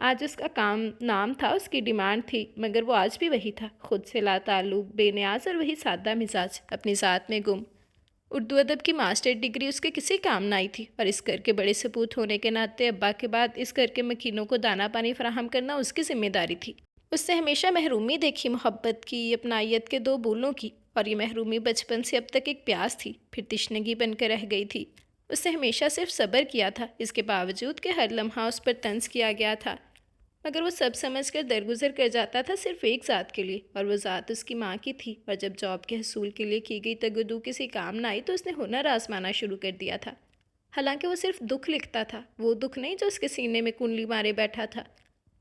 آج اس کا کام نام تھا، اس کی ڈیمانڈ تھی، مگر وہ آج بھی وہی تھا، خود سے لا تعلق، بے نیاز اور وہی سادہ مزاج، اپنی ذات میں گم۔ اردو ادب کی ماسٹر ڈگری اس کے کسی کام نہ آئی تھی، اور اس گھر کے بڑے سپوت ہونے کے ناطے ابا کے بعد اس گھر کے مکینوں کو دانہ پانی فراہم کرنا اس کی ذمہ داری تھی۔ اس سے ہمیشہ محرومی دیکھی، محبت کی، اپنائیت کے دو بولوں کی، اور یہ محرومی بچپن سے اب تک ایک پیاس تھی، پھر تشنگی بن کر رہ گئی تھی۔ اس سے ہمیشہ صرف صبر کیا تھا، اس کے باوجود کہ ہر لمحہ اس پر طنز کیا گیا تھا، مگر وہ سب سمجھ کر درگزر کر جاتا تھا، صرف ایک ذات کے لیے، اور وہ ذات اس کی ماں کی تھی۔ اور جب جاب کے حصول کے لیے کی گئی تگدو کسی کام نہ آئی تو اس نے ہنر آزمانا شروع کر دیا تھا۔ حالانکہ وہ صرف دکھ لکھتا تھا، وہ دکھ نہیں جو اس کے سینے میں کنڈلی مارے بیٹھا تھا۔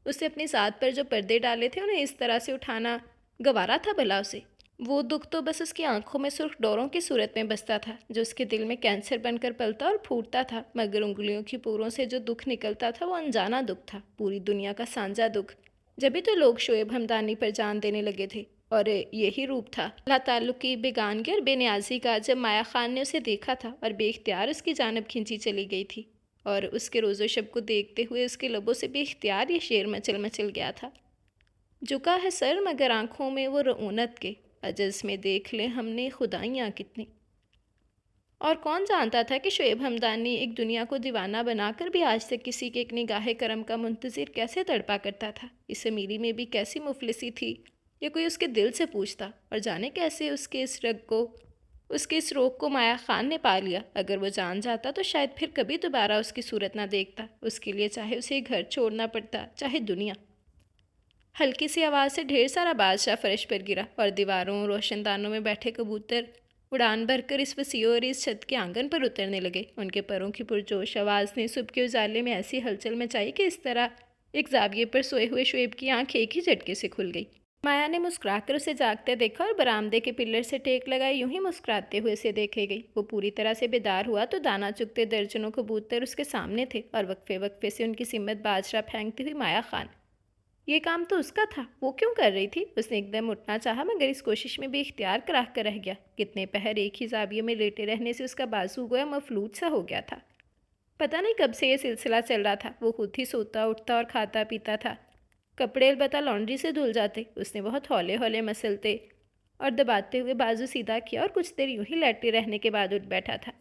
اس نے اپنی ذات پر جو پردے ڈالے تھے انہیں اس طرح سے اٹھانا گوارا تھا بھلا اسے؟ وہ دکھ تو بس اس کی آنکھوں میں سرخ ڈوروں کی صورت میں بستا تھا، جو اس کے دل میں کینسر بن کر پلتا اور پھوٹتا تھا، مگر انگلیوں کی پوروں سے جو دکھ نکلتا تھا وہ انجانا دکھ تھا، پوری دنیا کا سانجا دکھ۔ جبھی تو لوگ شعیب ہمدانی پر جان دینے لگے تھے، اور یہی روپ تھا لا تعلق کی بیگانگی اور بے نیازی کا، جب مایا خان نے اسے دیکھا تھا اور بے اختیار اس کی جانب کھینچی چلی گئی تھی، اور اس کے روز و شب کو دیکھتے ہوئے اس کے لبوں سے بے اختیار یہ شعر مچل مچل گیا تھا۔ جھکا ہے سر مگر آنکھوں میں وہ رعونت کے، عجز میں دیکھ لیں ہم نے خدائیاں کتنی۔ اور کون جانتا تھا کہ شعیب ہمدانی ایک دنیا کو دیوانہ بنا کر بھی آج تک کسی کے ایک نگاہ کرم کا منتظر کیسے تڑپا کرتا تھا۔ اس امیری میں بھی کیسی مفلسی تھی، یہ کوئی اس کے دل سے پوچھتا، اور جانے کیسے اس کے اس روگ کو مایا خان نے پا لیا۔ اگر وہ جان جاتا تو شاید پھر کبھی دوبارہ اس کی صورت نہ دیکھتا، اس کے لیے چاہے اسے گھر چھوڑنا پڑتا، چاہے دنیا۔ ہلکی سی آواز سے ڈھیر سارا بادشاہ فرش پر گرا، اور دیواروں روشن دانوں میں بیٹھے کبوتر اڑان بھر کر اس وسیع اور اس چھت کے آنگن پر اترنے لگے۔ ان کے پروں کی پرجوش آواز نے صبح کے اجالے میں ایسی ہلچل مچائی کہ اس طرح ایک زاویے پر سوئے ہوئے شعیب کی آنکھ ایک ہی جھٹکے سے کھل گئی۔ مایا نے مسکرا کر اسے جاگتے دیکھا اور برآمدے کے پلر سے ٹیک لگائے یوں ہی مسکراتے ہوئے اسے دیکھے گئی۔ وہ پوری طرح سے بیدار ہوا تو دانا چگتے درجنوں کبوتر اس کے سامنے تھے، اور وقفے وقفے سے ان کی سمت باجرہ پھینکتی ہوئی مایا خان۔ یہ کام تو اس کا تھا، وہ کیوں کر رہی تھی؟ اس نے ایک دم اٹھنا چاہا، مگر اس کوشش میں بھی اختیار کراہ کر رہ گیا۔ کتنے پہر ایک ہی زاویے میں لیٹے رہنے سے اس کا بازو گویا مفلوج سا ہو گیا تھا۔ پتہ نہیں کب سے یہ سلسلہ چل رہا تھا، وہ خود ہی سوتا اٹھتا اور کھاتا پیتا تھا۔ کپڑے البتہ لانڈری سے دھل جاتے۔ اس نے بہت ہولے ہولے مسلتے اور دباتے ہوئے بازو سیدھا کیا، اور کچھ دیر یوں ہی لیٹے رہنے کے بعد اٹھ بیٹھا تھا۔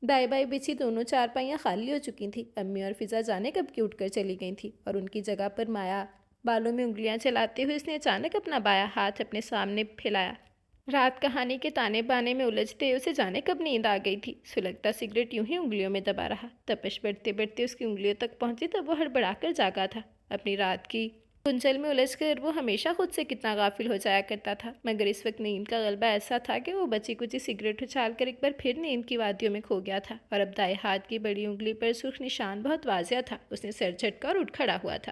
دائیں بائیں بچھی دونوں چارپائیاں خالی ہو چکی تھیں۔ امی اور فضا جانے کب کی اٹھ کر چلی گئی تھیں، اور ان کی جگہ پر مایا بالوں میں انگلیاں چلاتے ہوئے اس نے اچانک اپنا بایاں ہاتھ اپنے سامنے پھیلایا۔ رات کہانی کے تانے بانے میں الجھتے اسے جانے کب نیند آ گئی تھی۔ سلگتا سگریٹ یوں ہی انگلیوں میں دبا رہا، تپش بڑھتے بڑھتے اس کی انگلیوں تک پہنچی تب وہ ہڑبڑا کر جاگا تھا۔ اپنی رات کی گنجل میں الجھ کر وہ ہمیشہ خود سے کتنا غافل ہو جایا کرتا تھا، مگر اس وقت نیند کا غلبہ ایسا تھا کہ وہ بچی کچی سگریٹ اچھال کر ایک بار پھر نیند کی وادیوں میں کھو گیا تھا، اور اب دائیں ہاتھ کی بڑی انگلی پر سرخ نشان بہت واضح تھا۔ اس نے سر جھٹکا اور اٹھ کھڑا ہوا تھا۔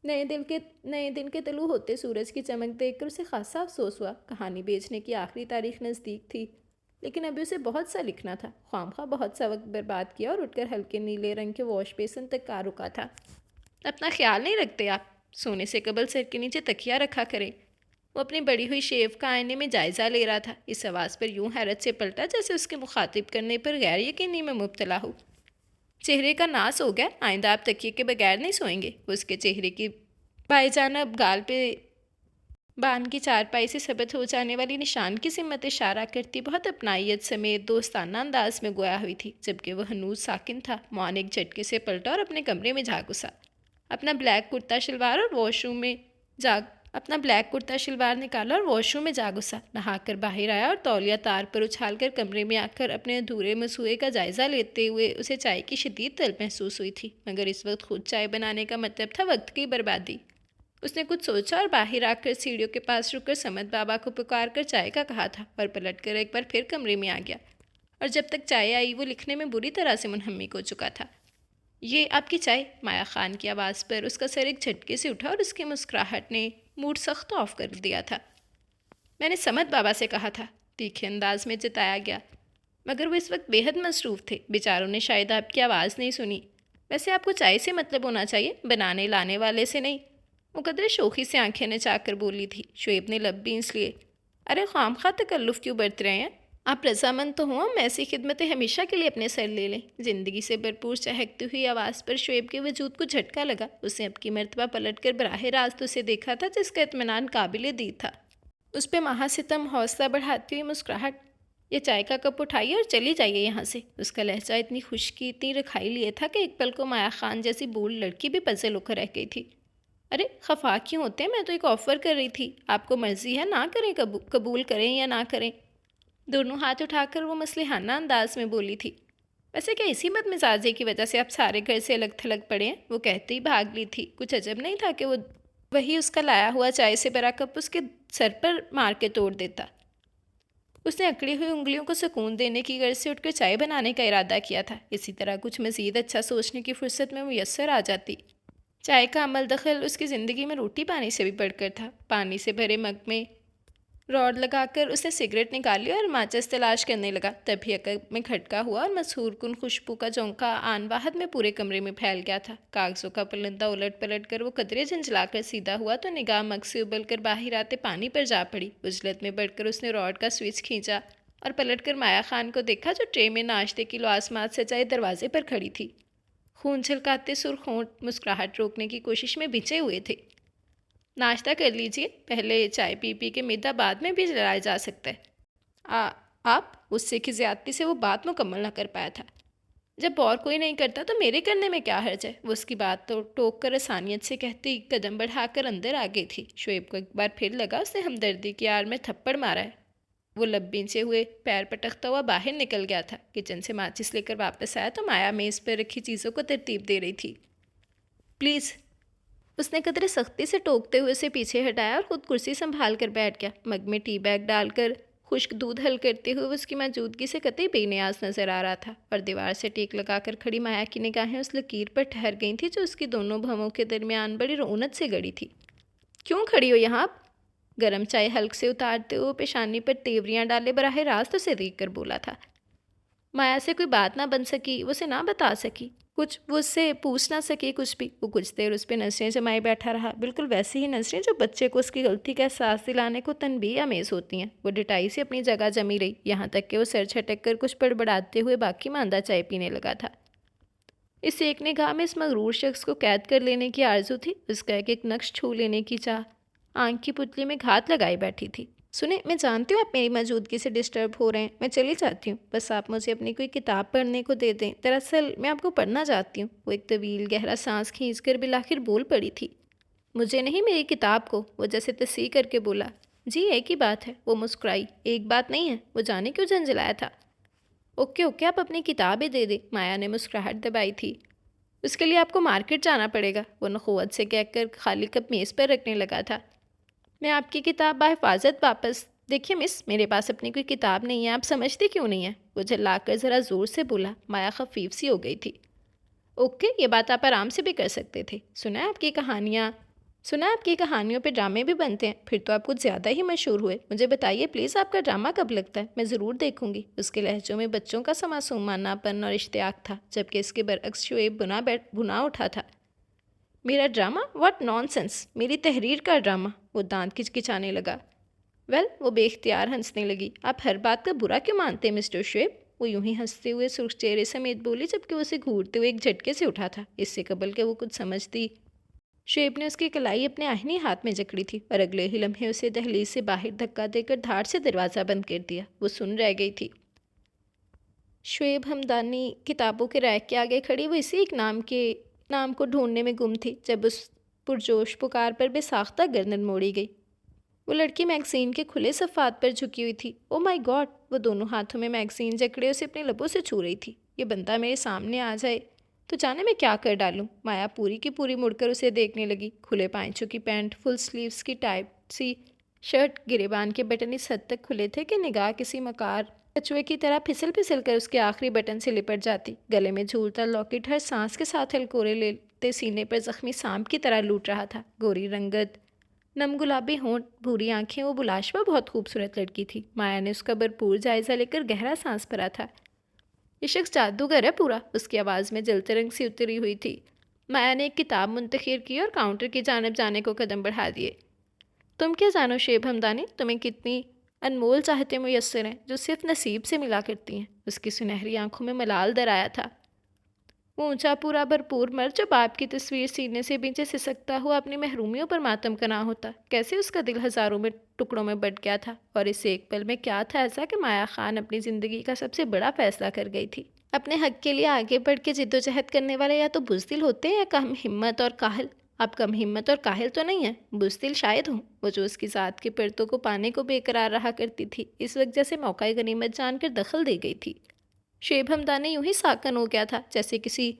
نئے دن کے طلوع ہوتے سورج کی چمک دیکھ کر اسے خاصا افسوس ہوا۔ کہانی بیچنے کی آخری تاریخ نزدیک تھی، لیکن ابھی اسے بہت سا لکھنا تھا۔ خواہ بہت سا وقت برباد کیا اور اٹھ کر ہلکے نیلے رنگ کے واش بیسن تک آ رکا تھا۔ اپنا خیال نہیں رکھتے آپ؟ سونے سے قبل سر کے نیچے تکیہ رکھا کریں۔ وہ اپنی بڑی ہوئی شیو کا آئینے میں جائزہ لے رہا تھا۔ اس آواز پر یوں حیرت سے پلٹا جیسے اس کے مخاطب کرنے پر غیر یقینی میں مبتلا ہو۔ چہرے کا ناس ہو گیا، آئندہ آپ تکیے کے بغیر نہیں سوئیں گے؟ اس کے چہرے کی بائیں جانب گال پہ بان کی چارپائی سے ثبت ہو جانے والی نشان کی سمت اشارہ کرتی بہت اپنائیت سمیت دوستانہ انداز میں گویا ہوئی تھی، جبکہ وہ ہنوز ساکن تھا۔ معان ایک جھٹکے سے پلٹا اور اپنے کمرے میں جا گھسا۔ اپنا بلیک کرتا شلوار نکالا اور واش روم میں جا گھسا۔ نہا کر باہر آیا اور تولیہ تار پر اچھال کر کمرے میں آ کر اپنے ادھورے مسوئے کا جائزہ لیتے ہوئے اسے چائے کی شدید طلب محسوس ہوئی تھی، مگر اس وقت خود چائے بنانے کا مطلب تھا وقت کی بربادی۔ اس نے کچھ سوچا اور باہر آ کر سیڑھیوں کے پاس رک کر سمت بابا کو پکار کر چائے کا کہا تھا، اور پلٹ کر ایک بار پھر کمرے میں آ گیا، اور جب تک چائے آئی وہ لکھنے میں بری طرح سے منہمک ہو چکا تھا۔ یہ آپ کی چائے؟ مایا خان کی آواز پر اس کا سر ایک جھٹکے سے اٹھا اور اس کی مسکراہٹ نے موڈ سخت آف کر دیا تھا۔ میں نے سمت بابا سے کہا تھا، تیکھے انداز میں جتایا گیا، مگر وہ اس وقت بے حد مصروف تھے، بیچاروں نے شاید آپ کی آواز نہیں سنی۔ ویسے آپ کو چائے سے مطلب ہونا چاہیے، بنانے لانے والے سے نہیں۔ مقدر شوخی سے آنکھیں نچا کر بولی تھی۔ شعیب نے لب بینس لیے۔ ارے خواہ تکلف کیوں برت رہے ہیں؟ آپ رضامند تو ہوں، ہم ایسی خدمتیں ہمیشہ کے لیے اپنے سر لے لیں۔ زندگی سے بھرپور چہکتی ہوئی آواز پر شعیب کے وجود کو جھٹکا لگا۔ اس نے اب کی مرتبہ پلٹ کر براہ راست اسے دیکھا تھا، جس کا اطمینان قابل دید تھا۔ اس پہ مہا ستم حوصلہ بڑھاتی ہوئی مسکراہٹ، یہ چائے کا کپ اٹھائیے اور چلی جائیے یہاں سے۔ اس کا لہجہ اتنی خشکی، اتنی رکھائی لیے تھا کہ ایک پل کو مایا خان جیسی بولڈ لڑکی بھی پزل ہو کر رہ گئی تھی۔ ارے خفا کیوں ہوتے ہیں؟ میں تو ایک آفر کر رہی تھی، آپ کو مرضی ہے نہ کریں، قبول کریں یا نہ کریں۔ دونوں ہاتھ اٹھا کر وہ مصلحانہ انداز میں بولی تھی۔ ویسے کیا اسی بد مزاجی کی وجہ سے آپ سارے گھر سے الگ تھلگ پڑے ہیں؟ وہ کہتے ہی بھاگ لی تھی۔ کچھ عجب نہیں تھا کہ وہی اس کا لایا ہوا چائے سے بھرا کپ اس کے سر پر مار کے توڑ دیتا۔ اس نے اکڑی ہوئی انگلیوں کو سکون دینے کی غرض سے اٹھ کر چائے بنانے کا ارادہ کیا تھا۔ اسی طرح کچھ مزید اچھا سوچنے کی فرصت میں میسر آ جاتی۔ چائے کا عمل دخل اس کی زندگی میں روٹی پانی سے بھی بڑھ کر تھا۔ پانی سے بھرے مگ میں راڈ لگا کر اس نے سگریٹ نکالی اور ماچس تلاش کرنے لگا۔ تبھی عقب میں کھٹکا ہوا اور مسحور کن خوشبو کا جھونکا آن واحد میں پورے کمرے میں پھیل گیا تھا۔ کاغذوں کا پلندہ الٹ پلٹ کر وہ قدرے جھنجھلا کر سیدھا ہوا تو نگاہ مگ سے ابل کر باہر آتے پانی پر جا پڑی۔ عجلت میں بڑھ کر اس نے راڈ کا سوئچ کھینچا اور پلٹ کر مایا خان کو دیکھا، جو ٹرے میں ناشتے کی لوازمات سجائے دروازے پر کھڑی تھی۔ خون چھلکاتے سرخ ہونٹ مسکراہٹ روکنے کی کوشش میں بچے ہوئے تھے۔ ناشتہ کر لیجئے، پہلے چائے پی کے معدہ بعد میں بھی جلایا جا سکتا ہے۔ آپ؟ غصے کی زیادتی سے وہ بات مکمل نہ کر پایا تھا۔ جب اور کوئی نہیں کرتا تو میرے کرنے میں کیا حرج ہے؟ وہ اس کی بات تو ٹوک کر آسانیت سے کہتی قدم بڑھا کر اندر آ گئی تھی۔ شعیب کو ایک بار پھر لگا اس نے ہمدردی کی آڑ میں تھپڑ مارا ہے۔ وہ لب بینچے ہوئے پیر پٹکتا ہوا باہر نکل گیا تھا۔ کچن سے ماچس لے کر واپس آیا تو مایا میز پر رکھی چیزوں کو ترتیب دے رہی تھی۔ پلیز، اس نے قدرے سختی سے ٹوکتے ہوئے اسے پیچھے ہٹایا اور خود کرسی سنبھال کر بیٹھ گیا۔ مگ میں ٹی بیگ ڈال کر خشک دودھ حل کرتے ہوئے اس کی موجودگی سے قطعی بے نیاز نظر آ رہا تھا، اور دیوار سے ٹیک لگا کر کھڑی مایا کی نگاہیں اس لکیر پر ٹھہر گئی تھیں جو اس کی دونوں بھووں کے درمیان بڑی رعونت سے گڑی تھی۔ کیوں کھڑی ہو یہاں؟ آپ؟ گرم چائے حلق سے اتارتے ہوئے پیشانی پر تیوریاں ڈالے براہ راست اسے دیکھ کر بولا تھا۔ مایا سے کوئی بات نہ بن سکی، وہ اسے نہ بتا سکی کچھ، وہ اس سے پوچھ نہ سکی کچھ بھی۔ وہ کچھ دیر اس پہ نظریں جمائے بیٹھا رہا، بالکل ویسی ہی نظریں جو بچے کو اس کی غلطی کا احساس دلانے کو تنبیہ آمیز ہوتی ہیں۔ وہ ڈٹائی سے اپنی جگہ جمی رہی، یہاں تک کہ وہ سر چھٹک کر کچھ بڑبڑاتے ہوئے باقی ماندہ چائے پینے لگا تھا۔ اس ایک نگاہ میں اس مغرور شخص کو قید کر لینے کی آرزو تھی، اس کا ایک نقش چھو لینے کی چاہ آنکھ کی پتلی میں گھات لگائی بیٹھی تھی۔ سنیں، میں جانتی ہوں آپ میری موجودگی سے ڈسٹرب ہو رہے ہیں، میں چلی جاتی ہوں، بس آپ مجھے اپنی کوئی کتاب پڑھنے کو دے دیں، دراصل میں آپ کو پڑھنا چاہتی ہوں۔ وہ ایک طویل گہرا سانس کھینچ کر بالآخر بول پڑی تھی۔ مجھے نہیں، میری کتاب کو، وہ جیسے تصحیح کر کے بولا۔ جی ایک ہی بات ہے، وہ مسکرائی۔ ایک بات نہیں ہے، وہ جانے کیوں جھنجھلایا تھا۔ اوکے آپ اپنی کتابیں دے دیں، مایا نے مسکراہٹ دبائی تھی۔ اس کے لیے آپ کو مارکیٹ جانا پڑے گا، وہ نخوت سے کہہ کر خالی کپ میز پر رکھنے لگا تھا۔ میں آپ کی کتاب بحفاظت واپس، دیکھیے مس، میرے پاس اپنی کوئی کتاب نہیں ہے، آپ سمجھتی کیوں نہیں ہیں؟ وہ جھلا کر ذرا زور سے بولا۔ مایا خفیف سی ہو گئی تھی۔ اوکے، یہ بات آپ آرام سے بھی کر سکتے تھے۔ سنا ہے آپ کی کہانیوں پہ ڈرامے بھی بنتے ہیں، پھر تو آپ کچھ زیادہ ہی مشہور ہوئے۔ مجھے بتائیے پلیز، آپ کا ڈرامہ کب لگتا ہے؟ میں ضرور دیکھوں گی۔ اس کے لہجوں میں بچوں کا سا معصومانہ پن اور اشتیاق تھا، جبکہ اس کے برعکس شعیب بنا اٹھا تھا۔ میرا ڈرامہ؟ What naan sense! میری تحریر کا ڈرامہ! وہ دانت کچکچانے لگا۔ وہ بے اختیار ہنسنے لگی۔ آپ ہر بات کا برا کیوں مانتے ہیں مسٹر شعیب؟ وہ یوں ہی ہنستے ہوئے سرخ چہرے سمیت بولی، جبکہ وہ اسے گھورتے ہوئے ایک جھٹکے سے اٹھا تھا۔ اس سے قبل کہ وہ کچھ سمجھتی، شعیب نے اس کی کلائی اپنے آہنی ہاتھ میں جکڑی تھی اور اگلے ہی لمحے اسے دہلیز سے باہر دھکا دے کر دھاڑ سے دروازہ بند کر دیا۔ وہ سن رہ گئی تھی۔ شعیب ہمدانی کتابوں کے ریک کے آگے کھڑی، وہ اسی ایک نام کو ڈھونڈنے میں گم تھی جب اس پرجوش پکار پر بے ساختہ گردن موڑی گئی۔ وہ لڑکی میگزین کے کھلے صفحات پر جھکی ہوئی تھی۔ او مائی گاڈ! وہ دونوں ہاتھوں میں میگزین جکڑے اسے اپنے لبوں سے چھو رہی تھی۔ یہ بندہ میرے سامنے آ جائے تو جانے میں کیا کر ڈالوں۔ مایا پوری کی پوری مڑ کر اسے دیکھنے لگی۔ کھلے پائنچوں کی پینٹ، فل سلیوز کی ٹائٹ سی شرٹ، گریبان کے بٹن اس حد تک کھلے تھے کہ نگاہ کسی مکار کچوے کی طرح پھسل کر اس کے آخری بٹن سے لپٹ جاتی۔ گلے میں جھولتا لاکٹ ہر سانس کے ساتھ ہلکورے لیتے سینے پر زخمی سانپ کی طرح لوٹ رہا تھا۔ گوری رنگت، نم گلابی ہونٹ، بھوری آنکھیں، وہ بلاشبہ بہت خوبصورت لڑکی تھی۔ مایا نے اس کا بھرپور جائزہ لے کر گہرا سانس بھرا تھا۔ یہ شخص جادوگر ہے پورا، اس کی آواز میں جلتے رنگ سی اتری ہوئی تھی۔ مایا نے ایک کتاب منتخب کی اور کاؤنٹر کی جانب جانے کو قدم بڑھا دیے۔ تم کیا جانو شعیب ہمدانی، تمہیں کتنی انمول چاہتے میسر ہیں جو صرف نصیب سے ملا کرتی ہیں۔ اس کی سنہری آنکھوں میں ملال در آیا تھا۔ وہ اونچا پورا بھرپور مرد جو باپ کی تصویر سینے سے نیچے سسکتا ہوا اپنی محرومیوں پر ماتم کرنا ہوتا، کیسے اس کا دل ہزاروں میں ٹکڑوں میں بٹ گیا تھا، اور اس ایک پل میں کیا تھا ایسا کہ مایا خان اپنی زندگی کا سب سے بڑا فیصلہ کر گئی تھی۔ اپنے حق کے لیے آگے بڑھ کے جد و جہد کرنے والے یا تو بزدل ہوتے ہیں یا کم ہمت اور کاہل۔ اب کم ہمت اور کاہل تو نہیں ہے، بزدل شاید ہوں، وہ جو اس کی ذات کی پرتوں کو پانے کو بے قرار رہا کرتی تھی، اس وقت جیسے موقع غنیمت جان کر دخل دے گئی تھی۔ شعیب ہمدانی یوں ہی ساکن ہو گیا تھا جیسے کسی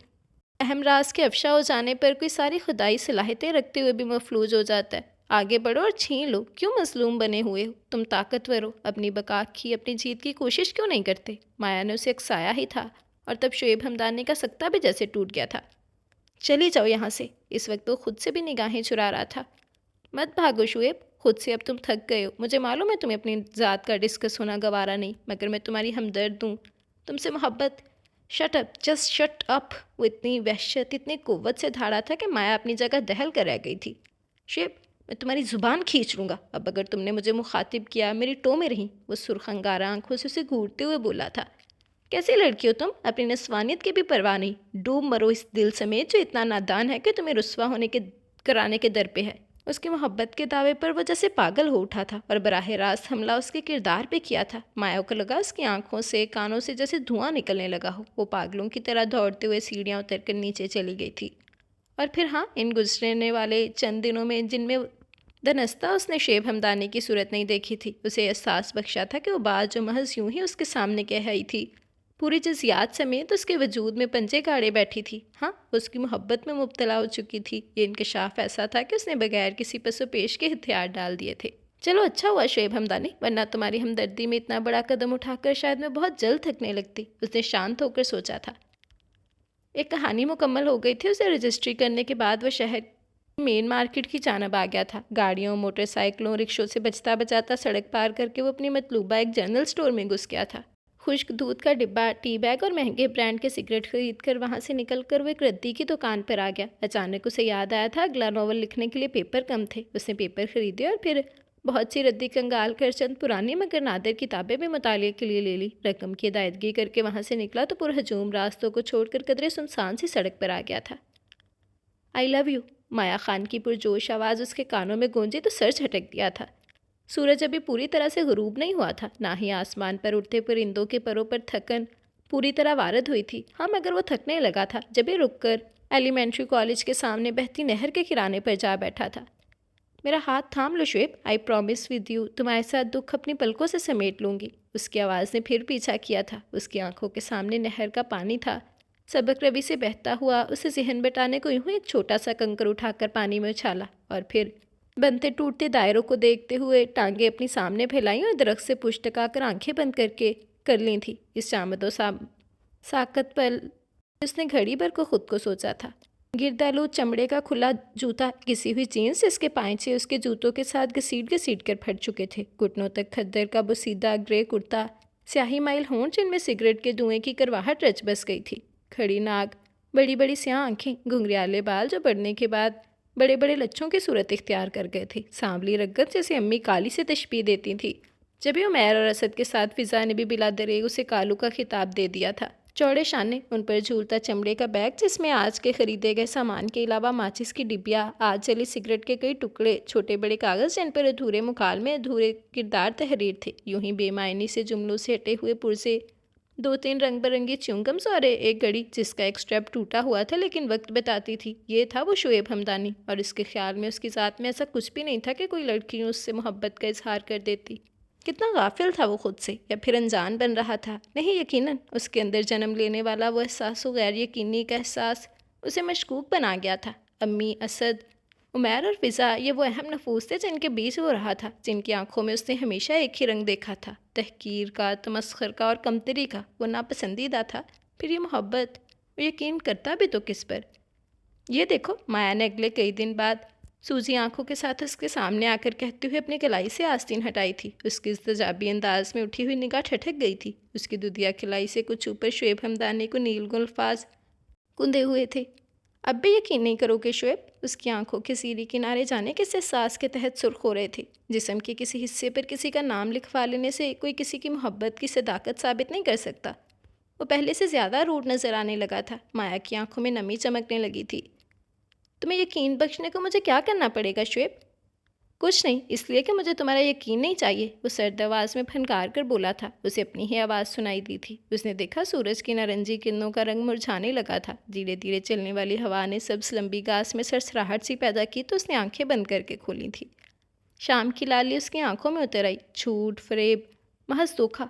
اہم راز کے افشا ہو جانے پر کوئی ساری خدائی صلاحیتیں رکھتے ہوئے بھی مفلوج ہو جاتا ہے۔ آگے بڑھو اور چھین لو، کیوں مظلوم بنے ہوئے ہو؟ تم طاقتور ہو، اپنی بقا کی، اپنی جیت کی کوشش کیوں نہیں کرتے؟ مایا نے اسے اکسایا ہی تھا، اور تب شعیب ہمدانی کا سکتہ بھی جیسے ٹوٹ گیا تھا۔ چلی جاؤ یہاں سے، اس وقت وہ خود سے بھی نگاہیں چرا رہا تھا۔ مت بھاگو شعیب، خود سے اب تم تھک گئے ہو، مجھے معلوم ہے تمہیں اپنی ذات کا ڈسکس ہونا گوارا نہیں، مگر میں تمہاری ہمدرد ہوں، تم سے محبت۔ Shut up, just shut up. وہ اتنی وحشت، اتنی قوت سے دھاڑا تھا کہ مایا اپنی جگہ دہل کر رہ گئی تھی۔ شعیب، میں تمہاری زبان کھینچ لوں گا اب اگر تم نے مجھے مخاطب کیا، میری ٹو میں رہیں۔ وہ سرخ انگارہ آنکھوں سے اسے گھورتے ہوئے بولا تھا۔ کیسی لڑکی ہو تم، اپنی نسوانیت کی بھی پرواہ نہیں، ڈوب مرو اس دل سمیت جو اتنا نادان ہے کہ تمہیں رسوا ہونے کے کرانے کے در پہ ہے۔ اس کی محبت کے دعوے پر وہ جیسے پاگل ہو اٹھا تھا اور براہ راست حملہ اس کے کردار پہ کیا تھا۔ مایا کو لگا اس کی آنکھوں سے، کانوں سے جیسے دھواں نکلنے لگا ہو۔ وہ پاگلوں کی طرح دوڑتے ہوئے سیڑھیاں اتر کر نیچے چلی گئی تھی۔ اور پھر ہاں، ان گزرنے والے چند دنوں میں جن میں دنستہ اس نے شعیب ہمدانی کی صورت نہیں دیکھی تھی، اسے احساس بخشا تھا کہ وہ بات جو محض یوں ہی اس کے سامنے کہہ آئی تھی، پوری جزیات سمیت اس کے وجود میں پنجے گاڑے بیٹھی تھی۔ ہاں، اس کی محبت میں مبتلا ہو چکی تھی۔ یہ انکشاف ایسا تھا کہ اس نے بغیر کسی پس و پیش کے ہتھیار ڈال دیے تھے۔ چلو اچھا ہوا شعیب ہمدانی، ورنہ تمہاری ہمدردی میں اتنا بڑا قدم اٹھا کر شاید میں بہت جلد تھکنے لگتی۔ اس نے شانت ہو کر سوچا تھا۔ ایک کہانی مکمل ہو گئی تھی۔ اسے رجسٹری کرنے کے بعد وہ شہر مین مارکیٹ کی جانب آ گیا تھا۔ گاڑیوں، موٹر سائیکلوں، رکشوں سے بچتا بچاتا سڑک پار کر کے وہ اپنی مطلوبہ ایک جنرل سٹور میں گھس گیا تھا۔ خشک دودھ کا ڈبہ، ٹی بیگ اور مہنگے برانڈ کے سگریٹ خرید کر وہاں سے نکل کر وہ ایک ردی کی دکان پر آ گیا۔ اچانک اسے یاد آیا تھا اگلا ناول لکھنے کے لیے پیپر کم تھے۔ اس نے پیپر خریدے اور پھر بہت سی ردی کنگال کر چند پرانی مگر نادر کتابیں بھی مطالعے کے لیے لے لی۔ رقم کی ادائیگی کر کے وہاں سے نکلا تو پرہجوم راستوں کو چھوڑ کر قدرے سنسان سی سڑک پر آ گیا تھا۔ آئی لو یو، مایا خان کی پرجوش آواز اس کے کانوں میں گونجی تو سر جھٹک دیا تھا۔ سورج ابھی پوری طرح سے غروب نہیں ہوا تھا، نہ ہی آسمان پر اڑتے پرندوں کے پروں پر تھکن پوری طرح وارد ہوئی تھی۔ ہاں، مگر وہ تھکنے لگا تھا جب یہ رک کر ایلیمنٹری کالج کے سامنے بہتی نہر کے کرانے پر جا بیٹھا تھا۔ میرا ہاتھ تھام لو Shoaib, I promise with you, تمہارے ساتھ دکھ اپنی پلکوں سے سمیٹ لوں گی۔ اس کی آواز نے پھر پیچھا کیا تھا۔ اس کی آنکھوں کے سامنے نہر کا پانی تھا، سبک روی سے بہتا ہوا۔ اسے ذہن بٹانے کو یوں ہی ایک چھوٹا سا کنکر اٹھا کر پانی میں اچھالا اور پھر بنتے ٹوٹتے دائروں کو دیکھتے ہوئے ٹانگیں اپنی سامنے پھیلائیں اور درخت سے پشت ٹکا کر آنکھیں بند کر لیں تھی۔ اس شامت و ساکت پل اس نے گھڑی بھر کو خود کو سوچا تھا۔ گردالود چمڑے کا کھلا جوتا، گسی ہوئی جینس جس کے پائچے اس کے جوتوں کے ساتھ گھسیٹ کر پھٹ چکے تھے، گھٹنوں تک کھدر کا بوسیدہ گرے کرتا، سیاہی مائل ہونٹ جن میں سگریٹ کے دھوئیں کی کرواہٹ رچ بس گئی تھی، کھڑی ناک، بڑی بڑی سیاہ آنکھیں، گھنگریالے بال جو بڑھنے کے بعد بڑے بڑے لچھوں کی صورت اختیار کر گئے تھے، سانولی رگت جیسے امی کالی سے تشبیہ دیتی تھیں۔ جب یہ عمیر اور اسد کے ساتھ فضا نے بھی بلا دریغ اسے کالو کا خطاب دے دیا تھا۔ چوڑے شانے، ان پر جھولتا چمڑے کا بیگ جس میں آج کے خریدے گئے سامان کے علاوہ ماچس کی ڈبیا، آج جلی سگریٹ کے کئی ٹکڑے، چھوٹے بڑے کاغذ جن پر ادھورے مکالمے، ادھورے کردار تحریر تھے، یوں ہی بے معنی سے جملوں سے ہٹے ہوئے پرزے، 2-3 رنگ برنگی چیونگمز اور ایک گھڑی جس کا ایک اسٹریپ ٹوٹا ہوا تھا لیکن وقت بتاتی تھی۔ یہ تھا وہ شعیب ہمدانی، اور اس کے خیال میں اس کی ذات میں ایسا کچھ بھی نہیں تھا کہ کوئی لڑکی اس سے محبت کا اظہار کر دیتی۔ کتنا غافل تھا وہ خود سے، یا پھر انجان بن رہا تھا؟ نہیں، یقیناً اس کے اندر جنم لینے والا وہ احساس و غیر یقینی کا احساس اسے مشکوک بنا گیا تھا۔ امی، اسد، عمیر اور فضا، یہ وہ اہم نفوس تھے جن کے بیچ وہ رہا تھا، جن کی آنکھوں میں اس نے ہمیشہ ایک ہی رنگ دیکھا تھا، تحقیر کا، تمسخر کا اور کمتری کا۔ وہ ناپسندیدہ تھا۔ پھر یہ محبت، وہ یقین کرتا بھی تو کس پر؟ یہ دیکھو، مایا نے اگلے کئی دن بعد سوزی آنکھوں کے ساتھ اس کے سامنے آ کر کہتے ہوئے اپنی کلائی سے آستین ہٹائی تھی۔ اس کی استجابی انداز میں اٹھی ہوئی نگاہ ٹھٹک گئی تھی۔ اس کی دودھیا کلائی سے کچھ اوپر شعیب ہمدانی کو نیل گل الفاظ کندے ہوئے تھے۔ اب بھی یقین نہیں کرو کہ شعیب؟ اس کی آنکھوں کے زیریں کنارے جانے کس احساس کے تحت سرخ ہو رہے تھے۔ جسم کے کسی حصے پر کسی کا نام لکھوا لینے سے کوئی کسی کی محبت کی صداقت ثابت نہیں کر سکتا۔ وہ پہلے سے زیادہ روڈ نظر آنے لگا تھا۔ مایا کی آنکھوں میں نمی چمکنے لگی تھی۔ تمہیں یقین بخشنے کو مجھے کیا کرنا پڑے گا شعیب؟ کچھ نہیں، اس لیے کہ مجھے تمہارا یقین نہیں چاہیے، وہ سرد آواز میں پھنکار کر بولا تھا۔ اسے اپنی ہی آواز سنائی دی تھی۔ اس نے دیکھا سورج کی نارنجی کرنوں کا رنگ مرجھانے لگا تھا۔ دھیرے دھیرے چلنے والی ہوا نے سبز لمبی گھاس میں سرسراہٹ سی پیدا کی تو اس نے آنکھیں بند کر کے کھولی تھی۔ شام کی لالی اس کی آنکھوں میں اتر آئی۔ جھوٹ، فریب، محض دھوکا۔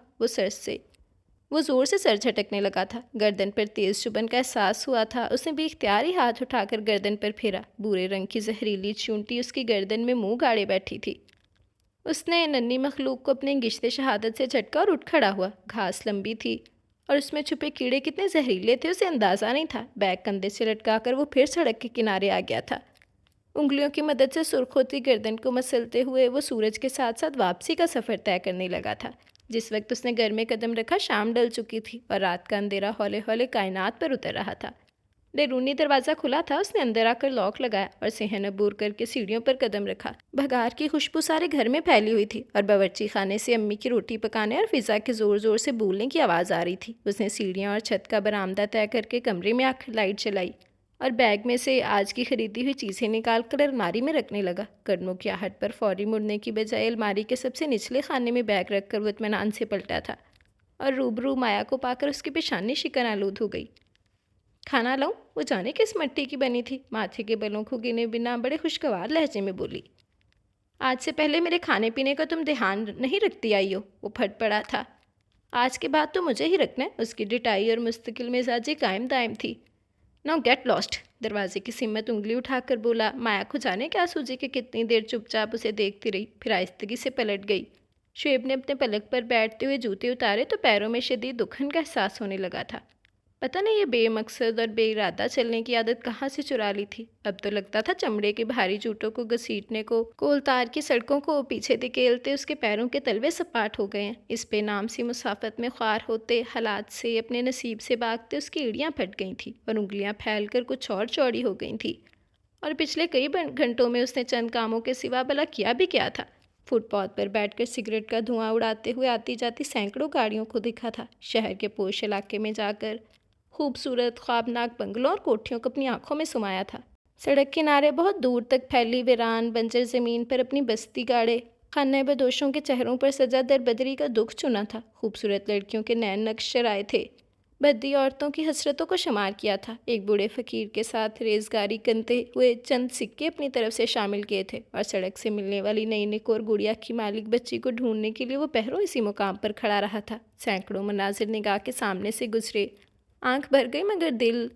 وہ زور سے سر جھٹکنے لگا تھا۔ گردن پر تیز چبھن کا احساس ہوا تھا۔ اس نے بھی اختیاری ہاتھ اٹھا کر گردن پر پھیرا۔ بھورے رنگ کی زہریلی چونٹی اس کی گردن میں منہ گاڑے بیٹھی تھی۔ اس نے ننھی مخلوق کو اپنے گشت شہادت سے جھٹکا اور اٹھ کھڑا ہوا۔ گھاس لمبی تھی اور اس میں چھپے کیڑے کتنے زہریلے تھے اسے اندازہ نہیں تھا۔ بیگ کندھے سے لٹکا کر وہ پھر سڑک کے کنارے آ گیا تھا۔ انگلیوں کی مدد سے سرخ ہوتی گردن کو مسلتے ہوئے وہ سورج کے ساتھ ساتھ واپسی کا سفر طے کرنے لگا تھا۔ جس وقت اس نے گھر میں قدم رکھا شام ڈل چکی تھی اور رات کا اندھیرا ہولے ہولے کائنات پر اتر رہا تھا۔ بیرونی دروازہ کھلا تھا۔ اس نے اندر آ کر لاک لگایا اور صحن عبور کر کے سیڑھیوں پر قدم رکھا۔ بھگار کی خوشبو سارے گھر میں پھیلی ہوئی تھی اور باورچی خانے سے امی کی روٹی پکانے اور فضا کے زور زور سے بولنے کی آواز آ رہی تھی۔ اس نے سیڑھیاں اور چھت کا برآمدہ طے کر کے کمرے میں آ کر لائٹ چلائی اور بیگ میں سے آج کی خریدی ہوئی چیزیں نکال کر الماری میں رکھنے لگا۔ قدموں کی آہٹ پر فوری مڑنے کی بجائے الماری کے سب سے نچلے خانے میں بیگ رکھ کر وہ اطمینان سے پلٹا تھا اور روبرو مایا کو پا کر اس کی پیشانی شکن آلود ہو گئی۔ کھانا لاؤں؟ وہ جانے کس مٹی کی بنی تھی۔ ماتھے کے بلوں کو گنے بنا بڑے خوشگوار لہجے میں بولی۔ آج سے پہلے میرے کھانے پینے کا تم دھیان نہیں رکھتی آئی ہو، وہ پھٹ پڑا تھا۔ آج کے بعد تو مجھے ہی رکھنا ہے۔ اس کی ڈٹائی اور مستقل مزاجی قائم دائم تھی۔ نو گیٹ لاسٹ، دروازے کی سمت انگلی اٹھا کر بولا۔ مایا کو جانے کیا سوجی کہ کتنی دیر چپ چاپ اسے دیکھتی رہی، پھر آہستگی سے پلٹ گئی۔ شعیب نے اپنے پلک پر بیٹھتے ہوئے جوتے اتارے تو پیروں میں شدید دکھن کا احساس ہونے لگا تھا۔ پتہ نہیں یہ بے مقصد اور بے ارادہ چلنے کی عادت کہاں سے چرا لی تھی۔ اب تو لگتا تھا چمڑے کے بھاری جوتوں کو گھسیٹنے کو، کولتار کی سڑکوں کو پیچھے دھکیلتے اس کے پیروں کے تلوے سپاٹ ہو گئے ہیں۔ اس بے نام سی مسافت میں خوار ہوتے، حالات سے، اپنے نصیب سے بھاگتے اس کی ایڑیاں پھٹ گئی تھیں اور انگلیاں پھیل کر کچھ اور چوڑی ہو گئی تھیں۔ اور پچھلے کئی گھنٹوں میں اس نے چند کاموں کے سوا بھلا کیا بھی کیا تھا؟ فٹ پاتھ پر بیٹھ کر سگریٹ کا دھواں اڑاتے ہوئے آتی جاتی سینکڑوں گاڑیوں کو دیکھا تھا۔ شہر کے پوش علاقے میں جا کر خوبصورت خوابناک بنگلوں اور کوٹھیوں کو اپنی آنکھوں میں سمایا تھا۔ سڑک کنارے بہت دور تک پھیلی ویران بنجر زمین پر اپنی بستی گاڑے خانہ بدوشوں کے چہروں پر سجا در بدری کا دکھ چنا تھا۔ خوبصورت لڑکیوں کے نین نقش چرائے تھے، بدی عورتوں کی حسرتوں کو شمار کیا تھا۔ ایک بوڑھے فقیر کے ساتھ ریزگاری کرتے ہوئے چند سکے اپنی طرف سے شامل کیے تھے اور سڑک سے ملنے والی نئی نکور گڑیا کی مالک بچی کو ڈھونڈنے کے لیے وہ پہروں اسی مقام پر کھڑا رہا تھا۔ سینکڑوں مناظر نگاہ کے سامنے سے گزرے، آنکھ بھر گئی مگر دل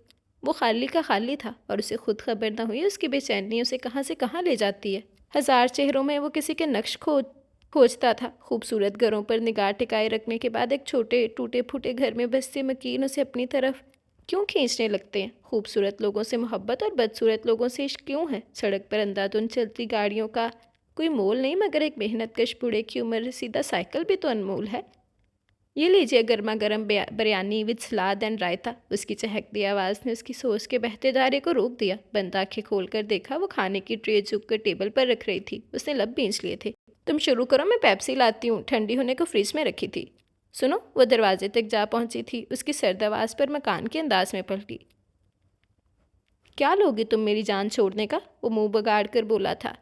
وہ خالی کا خالی تھا اور اسے خود خبر نہ ہوئی اس کی بے چینی اسے کہاں سے کہاں لے جاتی ہے۔ ہزار چہروں میں وہ کسی کے نقش کھوجتا تھا۔ خوبصورت گھروں پر نگاہ ٹکائے رکھنے کے بعد ایک چھوٹے ٹوٹے پھوٹے گھر میں بستے مکین اسے اپنی طرف کیوں کھینچنے لگتے ہیں؟ خوبصورت لوگوں سے محبت اور بدصورت لوگوں سے عشق کیوں ہے؟ سڑک پر اندھادھند چلتی گاڑیوں کا کوئی مول نہیں مگر ایک محنت کش بوڑھے کی عمر رسیدہ سائیکل بھی تو انمول ہے۔ یہ لیجیے گرما گرم biryani with salad and raita. اس کی چہکتی آواز نے اس کی سوچ کے بہتے دھارے کو روک دیا۔ بند آنکھیں کھول کر دیکھا، وہ کھانے کی ٹرے جھک کر ٹیبل پر رکھ رہی تھی۔ اس نے لب بھینچ لیے تھے۔ تم شروع کرو، میں پیپسی لاتی ہوں، ٹھنڈی ہونے کو فریج میں رکھی تھی۔ سنو، وہ دروازے تک جا پہنچی تھی۔ اس کی سرد آواز پر مکان کے انداز میں پلٹی۔ کیا لوگی تم میری جان چھوڑنے کا؟ وہ منہ بگاڑ کر بولا تھا۔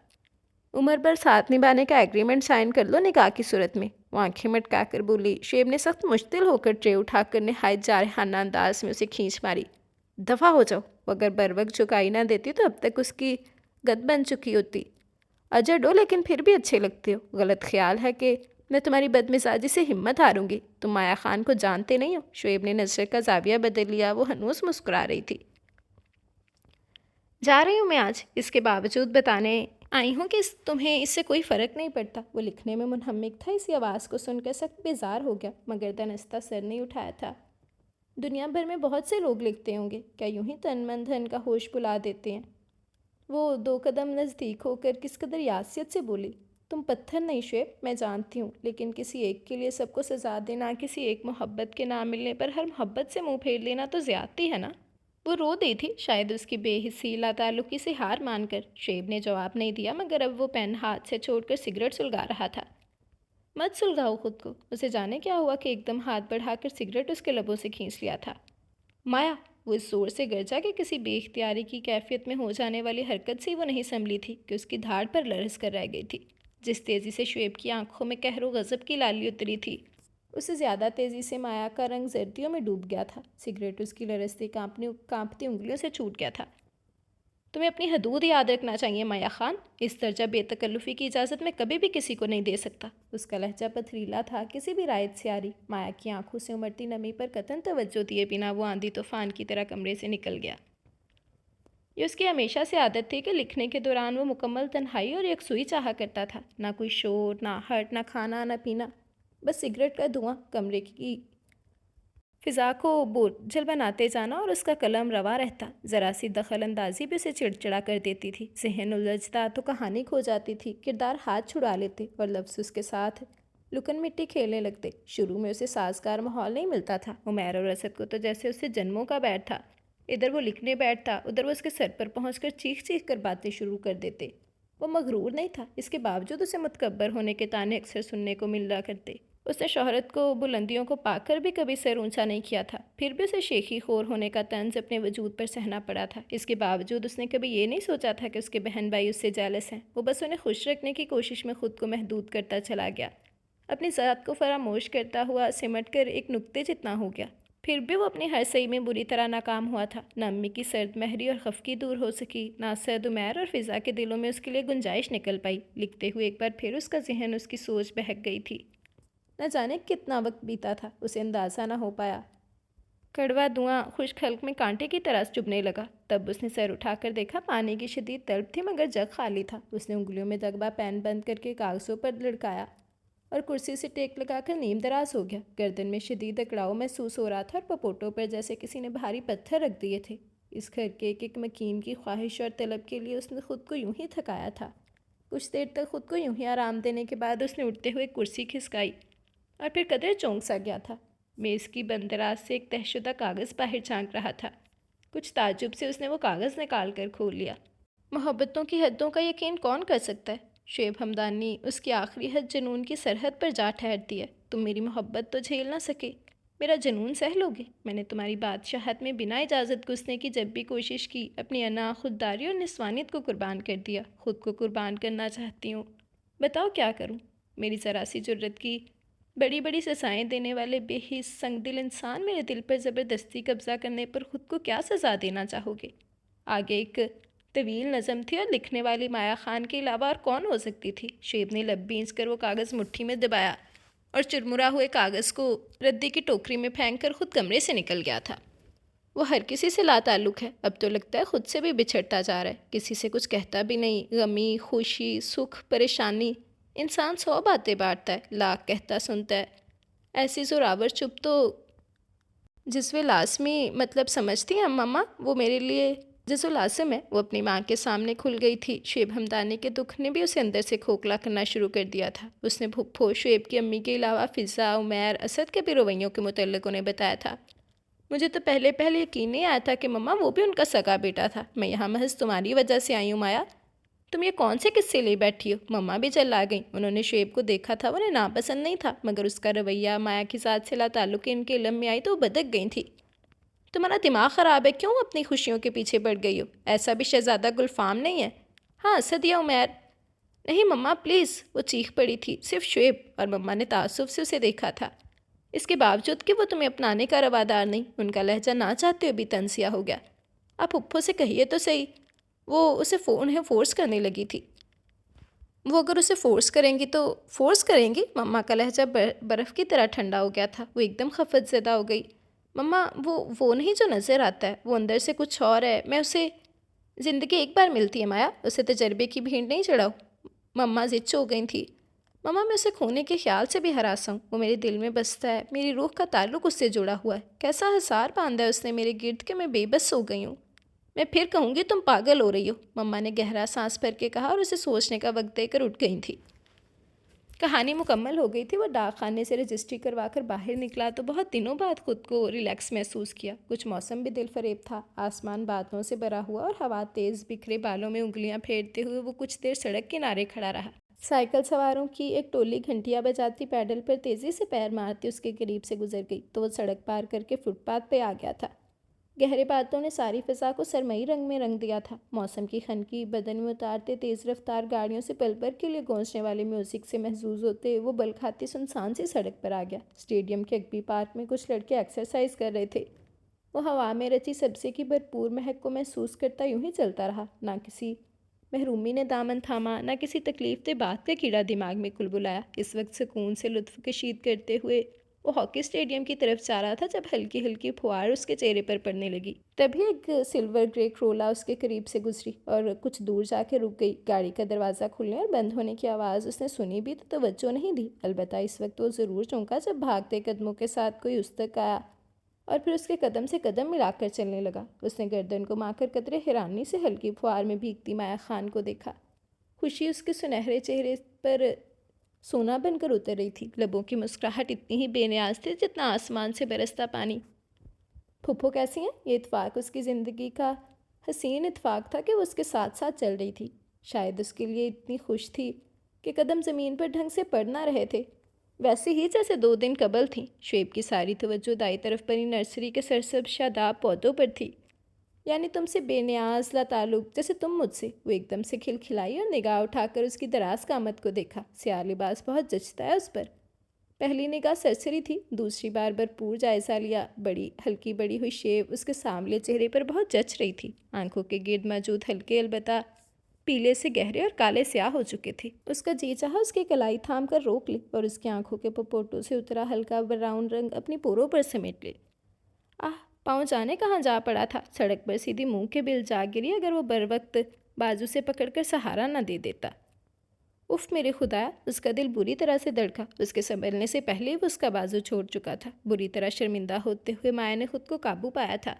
عمر بھر ساتھ نبھانے کا ایگریمنٹ سائن کر لو نکاح کی صورت میں، وہ آنکھیں مٹکا کر بولی۔ شعیب نے سخت مشتعل ہو کر ٹرے اٹھا کر نہایت جارحانہ انداز میں اسے کھینچ ماری۔ دفع ہو جاؤ۔ وہ اگر بروقت جھکائی نہ دیتی تو اب تک اس کی گد بن چکی ہوتی۔ اجڑ ہو لیکن پھر بھی اچھے لگتے ہو۔ غلط خیال ہے کہ میں تمہاری بدمزاجی سے ہمت ہاروں گی۔ تم مایا خان کو جانتے نہیں ہو۔ شعیب نے نظر کا زاویہ بدل لیا۔ وہ ہنوز مسکرا رہی تھی۔ جا رہی ہوں میں آج، اس کے باوجود بتانے آئی ہوں کہ تمہیں اس سے کوئی فرق نہیں پڑتا۔ وہ لکھنے میں منہمک تھا۔ اسی آواز کو سن کر سخت بیزار ہو گیا مگر دنستہ سر نہیں اٹھایا تھا۔ دنیا بھر میں بہت سے لوگ لکھتے ہوں گے، کیا یوں ہی تن من دھن کا ہوش بلا دیتے ہیں؟ وہ 2 قدم نزدیک ہو کر کس قدر یاسیت سے بولی۔ تم پتھر نہیں شعیب، میں جانتی ہوں، لیکن کسی ایک کے لیے سب کو سزا دینا، کسی ایک محبت کے نہ ملنے پر ہر محبت سے منہ پھیر لینا تو زیادتی ہے نا۔ وہ رو دی تھی، شاید اس کی بے حسی لاتعلقی سے ہار مان کر۔ شعیب نے جواب نہیں دیا، مگر اب وہ پین ہاتھ سے چھوڑ کر سگریٹ سلگا رہا تھا۔ مت سلگاؤ خود کو۔ اسے جانے کیا ہوا کہ ایک دم ہاتھ بڑھا کر سگریٹ اس کے لبوں سے کھینچ لیا تھا۔ مایا! وہ اس زور سے گرجا کہ کسی بے اختیاری کی کیفیت میں ہو جانے والی حرکت سے وہ نہیں سنبھلی تھی کہ اس کی دھاڑ پر لرز کر رہ گئی تھی۔ جس تیزی سے شعیب کی آنکھوں میں قہر و غضب کی لالی اتری تھی، اس سے زیادہ تیزی سے مایا کا رنگ زردیوں میں ڈوب گیا تھا۔ سگریٹ اس کی لرزتی کانپتی انگلیوں سے چھوٹ گیا تھا۔ تمہیں اپنی حدود یاد رکھنا چاہیے مایا خان، اس درجہ بے تکلفی کی اجازت میں کبھی بھی کسی کو نہیں دے سکتا۔ اس کا لہجہ پتھریلا تھا، کسی بھی رائد سے آری۔ مایا کی آنکھوں سے امڑتی نمی پر قطعاً توجہ دیے بنا وہ آندھی طوفان کی طرح کمرے سے نکل گیا۔ یہ اس کی ہمیشہ سے عادت تھی کہ لکھنے کے دوران وہ مکمل تنہائی اور یکسوئی چاہا کرتا تھا، نہ کوئی شور، نہ ہٹ، نہ کھانا، نہ پینا، بس سگریٹ کا دھواں، کمرے کی فضا کو بوجھل بناتے جانا، اور اس کا قلم روا رہتا۔ ذرا سی دخل اندازی بھی اسے چڑچڑا کر دیتی تھی۔ ذہن الجھتا تو کہانی کھو جاتی تھی، کردار ہاتھ چھڑا لیتے اور لفظ اس کے ساتھ لکن مٹی کھیلنے لگتے۔ شروع میں اسے سازگار ماحول نہیں ملتا تھا۔ عمیر اور اسد کو تو جیسے اس سے جنموں کا بیٹھ تھا۔ ادھر وہ لکھنے بیٹھتا، ادھر وہ اس کے سر پر پہنچ کر چیخ چیخ کر باتیں شروع کر دیتے۔ وہ مغرور نہیں تھا، اس کے باوجود اسے متکبر ہونے کے طعنے اکثر سننے کو ملا کرتے۔ اس نے شہرت کو، بلندیوں کو پا کر بھی کبھی سر اونچا نہیں کیا تھا، پھر بھی اسے شیخی خور ہونے کا طنز اپنے وجود پر سہنا پڑا تھا۔ اس کے باوجود اس نے کبھی یہ نہیں سوچا تھا کہ اس کے بہن بھائی اس سے جیلس ہیں۔ وہ بس انہیں خوش رکھنے کی کوشش میں خود کو محدود کرتا چلا گیا، اپنی ذات کو فراموش کرتا ہوا سمٹ کر ایک نقطے جتنا ہو گیا۔ پھر بھی وہ اپنی ہر سعی میں بری طرح ناکام ہوا تھا۔ نہ امی کی سرد مہری اور خفگی دور ہو سکی، نہ اسد، عمیر اور فضا کے دلوں میں اس کے لیے گنجائش نکل پائی۔ لکھتے ہوئے ایک بار پھر اس کا ذہن، اس کی سوچ بہک گئی تھی۔ نہ جانے کتنا وقت بیتا تھا، اسے اندازہ نہ ہو پایا۔ کڑوا دھواں خشک حلق میں کانٹے کی طرح چبھنے لگا۔ تب اس نے سر اٹھا کر دیکھا، پانی کی شدید طلب تھی مگر جگ خالی تھا۔ اس نے انگلیوں میں دگبا پین بند کر کے کاغذوں پر لڑکایا اور کرسی سے ٹیک لگا کر نیم دراز ہو گیا۔ گردن میں شدید اکڑاؤ محسوس ہو رہا تھا اور پپوٹوں پر جیسے کسی نے بھاری پتھر رکھ دیے تھے۔ اس گھر کے ایک ایک مکین کی خواہش اور طلب کے لیے اس نے خود کو یوں ہی تھکایا تھا۔ کچھ دیر تک خود کو یوں ہی آرام دینے کے بعد اس نے اٹھتے ہوئے کرسی کھسکائی اور پھر قدرے چونک سا گیا تھا۔ میز کی بند دراز سے ایک طے شدہ کاغذ باہر جھانک رہا تھا۔ کچھ تعجب سے اس نے وہ کاغذ نکال کر کھول لیا۔ محبتوں کی حدوں کا یقین کون کر سکتا ہے؟ شعیب ہمدانی، اس کی آخری حد جنون کی سرحد پر جا ٹھہرتی ہے۔ تم میری محبت تو جھیل نہ سکے، میرا جنون سہ لوگے؟ میں نے تمہاری بادشاہت میں بنا اجازت گھسنے کی جب بھی کوشش کی، اپنی انا، خودداری اور نسوانیت کو قربان کر دیا۔ خود کو قربان کرنا چاہتی ہوں، بتاؤ کیا کروں؟ میری ذرا سی جرت کی بڑی بڑی سزائیں دینے والے بے حس سنگ دل انسان میرے دل پر زبردستی قبضہ کرنے پر خود کو کیا سزا دینا چاہو گے؟ آگے ایک طویل نظم تھی اور لکھنے والی مایا خان کے علاوہ اور کون ہو سکتی تھی؟ شعیب نے لب بھینچ کر وہ کاغذ مٹھی میں دبایا اور چرمرا ہوئے کاغذ کو ردی کی ٹوکری میں پھینک کر خود کمرے سے نکل گیا تھا۔ وہ ہر کسی سے لا تعلق ہے، اب تو لگتا ہے خود سے بھی بچھڑتا جا رہا ہے، کسی سے کچھ کہتا بھی نہیں۔ غمی، خوشی، سکھ، پریشانی، انسان 100 باتیں بانٹتا ہے، لاکھ کہتا سنتا ہے۔ ایسی زوراور چپ تو جزو لازمی مطلب سمجھتی ہیں ماما، وہ میرے لیے جزو لازم ہے، وہ اپنی ماں کے سامنے کھل گئی تھی۔ شعیب ہمدانی کے دکھ نے بھی اسے اندر سے کھوکھلا کرنا شروع کر دیا تھا۔ اس نے پھپھو شعیب کی امی کے علاوہ فضا، عمیر، اسد کے بھی رویوں کے متعلق انہیں بتایا تھا۔ مجھے تو پہلے یقین نہیں آیا تھا کہ ماما وہ بھی ان کا سگا بیٹا تھا۔ میں یہاں محض تمہاری وجہ سے آئی ہوں مایا۔ تم یہ کون سے قصے لے بیٹھی ہو؟ ماما بھی چلا گئیں۔ انہوں نے شعیب کو دیکھا تھا، انہیں ناپسند نہیں تھا، مگر اس کا رویہ مایا کی ذات سے لا تعلق ان کے علم میں آئی تو وہ بدک گئی تھی۔ تمہارا دماغ خراب ہے، کیوں اپنی خوشیوں کے پیچھے پڑ گئی ہو؟ ایسا بھی شہزادہ گلفام نہیں ہے؟ ہاں اسد یا عمیر؟ نہیں مما پلیز، وہ چیخ پڑی تھی، صرف شعیب۔ اور مما نے تعصب سے اسے دیکھا تھا، اس کے باوجود کہ وہ تمہیں اپنانے کا روادار نہیں۔ ان کا لہجہ نہ چاہتے ہوئے بھی تنسیہ ہو گیا۔ آپ پھپھو سے کہیے تو صحیح، وہ انہیں فورس کرنے لگی تھی۔ وہ اگر اسے فورس کریں گی تو فورس کریں گی؟ مما کا لہجہ برف کی طرح ٹھنڈا ہو گیا تھا۔ وہ ایک دم خفت زدہ ہو گئی۔ مما وہ نہیں جو نظر آتا ہے، وہ اندر سے کچھ اور ہے۔ میں اسے زندگی ایک بار ملتی ہے مایا، اسے تجربے کی بھیڑ نہیں چڑھاؤ۔ مما زچ ہو گئی تھی۔ مما میں اسے کھونے کے خیال سے بھی ہراساں ہوں، وہ میرے دل میں بستا ہے، میری روح کا تعلق اس سے جڑا ہوا ہے۔ کیسا حصار باندھا ہے اس نے میرے گرد کہ میں بے بس ہو گئی ہوں۔ میں پھر کہوں گی تم پاگل ہو رہی ہو، مما نے گہرا سانس بھر کے کہا اور اسے سوچنے کا وقت دے کر اٹھ گئی تھی۔ کہانی مکمل ہو گئی تھی۔ وہ ڈاک خانے سے رجسٹری کروا کر باہر نکلا تو بہت دنوں بعد خود کو ریلیکس محسوس کیا۔ کچھ موسم بھی دل فریب تھا، آسمان بادلوں سے بھرا ہوا اور ہوا تیز، بکھرے بالوں میں انگلیاں پھیرتے ہوئے وہ کچھ دیر سڑک کنارے کھڑا رہا۔ سائیکل سواروں کی ایک ٹولی گھنٹیاں بجاتی پیڈل پر تیزی سے پیر مارتی اس کے قریب سے گزر گئی تو وہ سڑک پار کر کے فٹ پاتھ پہ آ گیا تھا۔ گہرے بادلوں نے ساری فضا کو سرمئی رنگ میں رنگ دیا تھا۔ موسم کی خنکی بدن میں اتارتے تیز رفتار گاڑیوں سے پل بھر کے لیے گونجنے والے میوزک سے محظوظ ہوتے وہ بل کھاتی سنسان سی سڑک پر آ گیا۔ اسٹیڈیم کے رگبی پارک میں کچھ لڑکے ایکسرسائز کر رہے تھے۔ وہ ہوا میں رچی سبزے کی بھرپور مہک کو محسوس کرتا یوں ہی چلتا رہا۔ نہ کسی محرومی نے دامن تھاما، نہ کسی تکلیف دہ بات کا کیڑا دماغ میں کلبلایا۔ اس وقت سکون سے لطف کشید کرتے ہوئے وہ ہاکی اسٹیڈیم کی طرف جا رہا تھا جب ہلکی ہلکی پھوار اس کے چہرے پر پڑنے لگی۔ تبھی ایک سلور گرے کرولا اس کے قریب سے گزری اور کچھ دور جا کے رک گئی۔ گاڑی کا دروازہ کھلنے اور بند ہونے کی آواز اس نے سنی بھی تو توجہ نہیں دی، البتہ اس وقت وہ ضرور چونکا جب بھاگتے قدموں کے ساتھ کوئی اس تک آیا اور پھر اس کے قدم سے قدم ملا کر چلنے لگا۔ اس نے گردن کو مار کر قدرے حیرانی سے ہلکی پھوار میں بھیگتی مایا خان کو دیکھا۔ خوشی اس کے سنہرے چہرے پر سونا بن کر اتر رہی تھی۔ لبوں کی مسکراہٹ اتنی ہی بے نیاز تھی جتنا آسمان سے برستا پانی۔ پھپھو کیسی ہیں؟ یہ اتفاق اس کی زندگی کا حسین اتفاق تھا کہ وہ اس کے ساتھ ساتھ چل رہی تھی۔ شاید اس کے لیے اتنی خوش تھی کہ قدم زمین پر ڈھنگ سے پڑ نہ رہے تھے، ویسے ہی جیسے 2 دن قبل تھیں۔ شعیب کی ساری توجہ دائیں طرف بنی نرسری کے سرسبز شاداب پودوں پر تھی، یعنی تم سے بے نیاز لا تعلق جیسے تم مجھ سے۔ وہ ایک دم سے کھلکھلائی اور نگاہ اٹھا کر اس کی دراز قامت کو دیکھا۔ سیاہ لباس بہت جچتا ہے اس پر۔ پہلی نگاہ سرسری تھی، دوسری بار بھرپور جائزہ لیا۔ بڑی ہلکی بڑی ہوئی شیو اس کے سامنے چہرے پر بہت جچ رہی تھی۔ آنکھوں کے گرد موجود ہلکے البتہ پیلے سے گہرے اور کالے سیاہ ہو چکے تھے۔ اس کا جی چاہا اس کی کلائی تھام کر روک لے اور اس کی آنکھوں کے پپوٹوں سے اترا ہلکا براؤن رنگ اپنی پوروں پر سمیٹ لے۔ پاؤں جانے کہاں جا پڑا تھا۔ سڑک پر سیدھی منہ کے بل جا گری اگر وہ بر وقت بازو سے پکڑ کر سہارا نہ دے دیتا۔ اف میرے خدا، اس کا دل بری طرح سے دھڑکا۔ اس کے سنبھلنے سے پہلے وہ اس کا بازو چھوڑ چکا تھا۔ بری طرح شرمندہ ہوتے ہوئے مایا نے خود کو قابو پایا تھا۔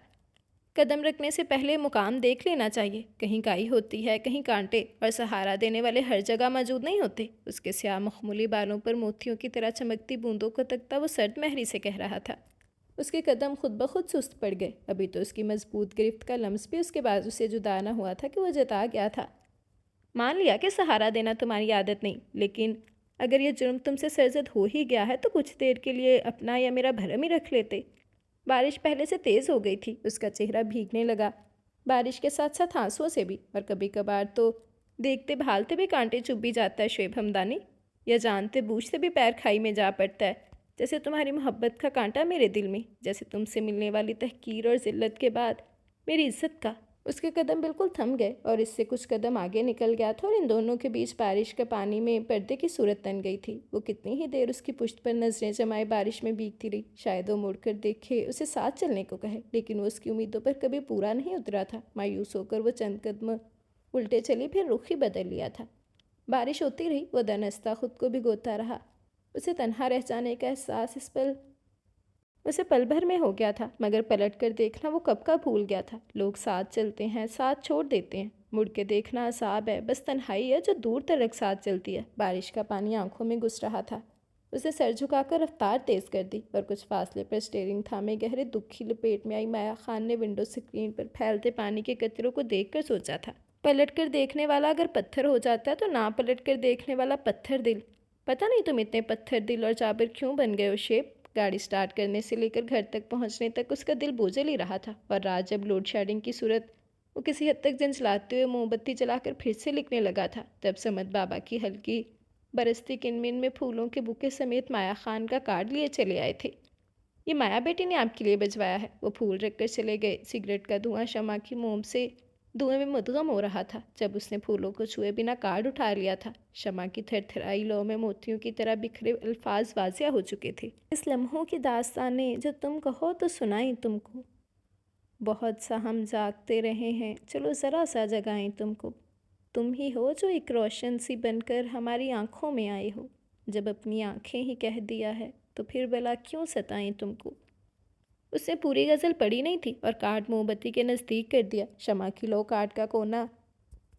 قدم رکھنے سے پہلے مقام دیکھ لینا چاہیے، کہیں کائی ہوتی ہے، کہیں کانٹے، اور سہارا دینے والے ہر جگہ موجود نہیں ہوتے۔ اس کے سیاہ مخملی بالوں پر موتیوں کی طرح چمکتی بوندوں کو تکتا وہ سرد مہری سے کہہ رہا تھا۔ اس کے قدم خود بخود سست پڑ گئے۔ ابھی تو اس کی مضبوط گرفت کا لمس بھی اس کے بازو سے جدا نہ ہوا تھا کہ وہ جتا گیا تھا۔ مان لیا کہ سہارا دینا تمہاری عادت نہیں، لیکن اگر یہ جرم تم سے سرزد ہو ہی گیا ہے تو کچھ دیر کے لیے اپنا یا میرا بھرم ہی رکھ لیتے۔ بارش پہلے سے تیز ہو گئی تھی، اس کا چہرہ بھیگنے لگا، بارش کے ساتھ ساتھ آنسوؤں سے بھی، اور کبھی کبھار تو دیکھتے بھالتے بھی کانٹے چبھ بھی جاتا ہے شعیب ہمدانی، یا جانتے بوجھتے بھی پیر کھائی میں جا پڑتا ہے، جیسے تمہاری محبت کا کانٹا میرے دل میں، جیسے تم سے ملنے والی تحقیر اور ذلت کے بعد میری عزت کا۔ اس کے قدم بالکل تھم گئے اور اس سے کچھ قدم آگے نکل گیا تھا اور ان دونوں کے بیچ بارش کا پانی میں پردے کی صورت تن گئی تھی۔ وہ کتنی ہی دیر اس کی پشت پر نظریں جمائے بارش میں بھیگتی رہی، شاید وہ مڑ کر دیکھے، اسے ساتھ چلنے کو کہے، لیکن وہ اس کی امیدوں پر کبھی پورا نہیں اترا تھا۔ مایوس ہو کر وہ چند قدم الٹے چلی، پھر رخ ہی بدل لیا تھا۔ بارش ہوتی رہی، وہ دنستا خود کو بھگوتا رہا۔ اسے تنہا رہ جانے کا احساس اسے پل بھر میں ہو گیا تھا، مگر پلٹ کر دیکھنا وہ کب کا بھول گیا تھا۔ لوگ ساتھ چلتے ہیں، ساتھ چھوڑ دیتے ہیں، مڑ کے دیکھنا عذاب ہے، بس تنہائی ہے جو دور تلک ساتھ چلتی ہے۔ بارش کا پانی آنکھوں میں گھس رہا تھا۔ اسے سر جھکا کر رفتار تیز کر دی اور کچھ فاصلے پر اسٹیئرنگ تھامے گہرے دکھ کی لپیٹ میں آئی مایا خان نے ونڈو اسکرین پر پھیلتے پانی کے قطروں کو دیکھ کر سوچا تھا، پلٹ کر دیکھنے والا اگر پتھر ہو جاتا ہے تو نہ پلٹ کر دیکھنے والا پتھر دل۔ پتہ نہیں تم اتنے پتھر دل اور جابر کیوں بن گئے ہو شیب۔ گاڑی سٹارٹ کرنے سے لے کر گھر تک پہنچنے تک اس کا دل بوجھل ہی رہا تھا، اور رات جب لوڈ شیڈنگ کی صورت وہ کسی حد تک جھنجھلاتے ہوئے موم بتی جلا کر پھر سے لکھنے لگا تھا، تب سمت بابا کی ہلکی برستی کنمن میں پھولوں کے بوکے سمیت مایا خان کا کارڈ لیے چلے آئے تھے۔ یہ مایا بیٹی نے آپ کے لیے بھجوایا ہے۔ وہ پھول رکھ کر چلے گئے۔ سگریٹ کا دھواں شمع کی موم سے دھوئیں میں مدغم ہو رہا تھا جب اس نے پھولوں کو چھوئے بنا کارڈ اٹھا لیا تھا۔ شمع کی تھر تھرائی لو میں موتیوں کی طرح بکھرے الفاظ واضح ہو چکے تھے۔ اس لمحوں کی داستانیں جو تم کہو تو سنائیں تم کو، بہت سا ہم جاگتے رہے ہیں، چلو ذرا سا جگائیں تم کو، تم ہی ہو جو ایک روشن سی بن کر ہماری آنکھوں میں آئے ہو، جب اپنی آنکھیں ہی کہہ دیا ہے تو پھر بلا کیوں ستائیں تم کو۔ اس نے پوری غزل پڑھی نہیں تھی اور کارڈ موم بتی کے نزدیک کر دیا۔ شمع کی لو کارڈ کا کونا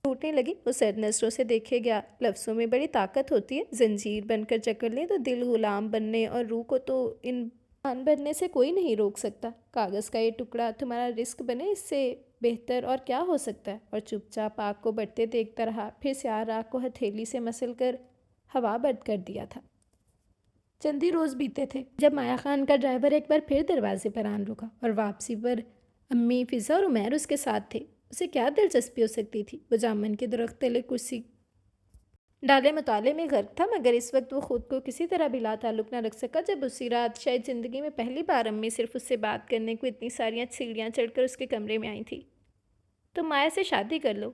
ٹوٹنے لگی۔ وہ سرد نظروں سے دیکھے گیا۔ لفظوں میں بڑی طاقت ہوتی ہے، زنجیر بن کر جکڑ لیں تو دل غلام بننے اور روح کو تو انسان بننے سے کوئی نہیں روک سکتا۔ کاغذ کا یہ ٹکڑا تمہارا رزق بنے، اس سے بہتر اور کیا ہو سکتا ہے؟ اور چپ چاپ آگ کو بڑھتے دیکھتا رہا، پھر سیاہ راکھ کو ہتھیلی سے مسل کر ہوا برد کر دیا تھا۔ چند ہی روز بیتے تھے جب مایا خان کا ڈرائیور ایک بار پھر دروازے پر آن رکا، اور واپسی پر امی، فضا اور عمیر اس کے ساتھ تھے۔ اسے کیا دلچسپی ہو سکتی تھی؟ وہ جامن کے درخت تلے کرسی ڈالے مطالعے میں غرق تھا، مگر اس وقت وہ خود کو کسی طرح بھی لا تعلق نہ رکھ سکا۔ جب اسی رات شاید زندگی میں پہلی بار امی صرف اس سے بات کرنے کو اتنی ساریاں سیڑھیاں چڑھ کر اس کے کمرے میں آئی تھی۔ تم مایا سے شادی کر لو،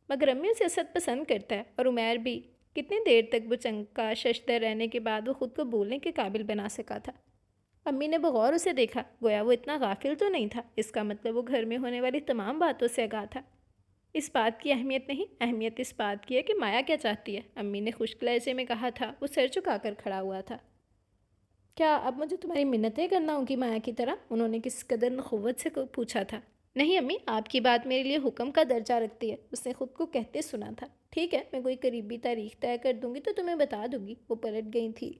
مگر امی اسے اسد پسند کرتا ہے، اور عمیر بھی۔ کتنی دیر تک وہ چنکا ششدر رہنے کے بعد وہ خود کو بولنے کے قابل بنا سکا تھا؟ امی نے بغور اسے دیکھا، گویا وہ اتنا غافل تو نہیں تھا۔ اس کا مطلب وہ گھر میں ہونے والی تمام باتوں سے آگاہ تھا۔ اس بات کی اہمیت نہیں، اہمیت اس بات کی ہے کہ مایا کیا چاہتی ہے، امی نے خشک لہجے میں کہا تھا۔ وہ سر چکا کر کھڑا ہوا تھا۔ کیا اب مجھے تمہاری منتیں کرنا ہوگی مایا کی طرح؟ انہوں نے کس قدر نخوت سے پوچھا تھا۔ نہیں امی، آپ کی بات میرے لیے حکم کا درجہ رکھتی ہے، اس نے خود کو کہتے سنا تھا۔ ٹھیک ہے، میں کوئی قریبی تاریخ طے کر دوں گی تو تمہیں بتا دوں گی۔ وہ پلٹ گئی تھی۔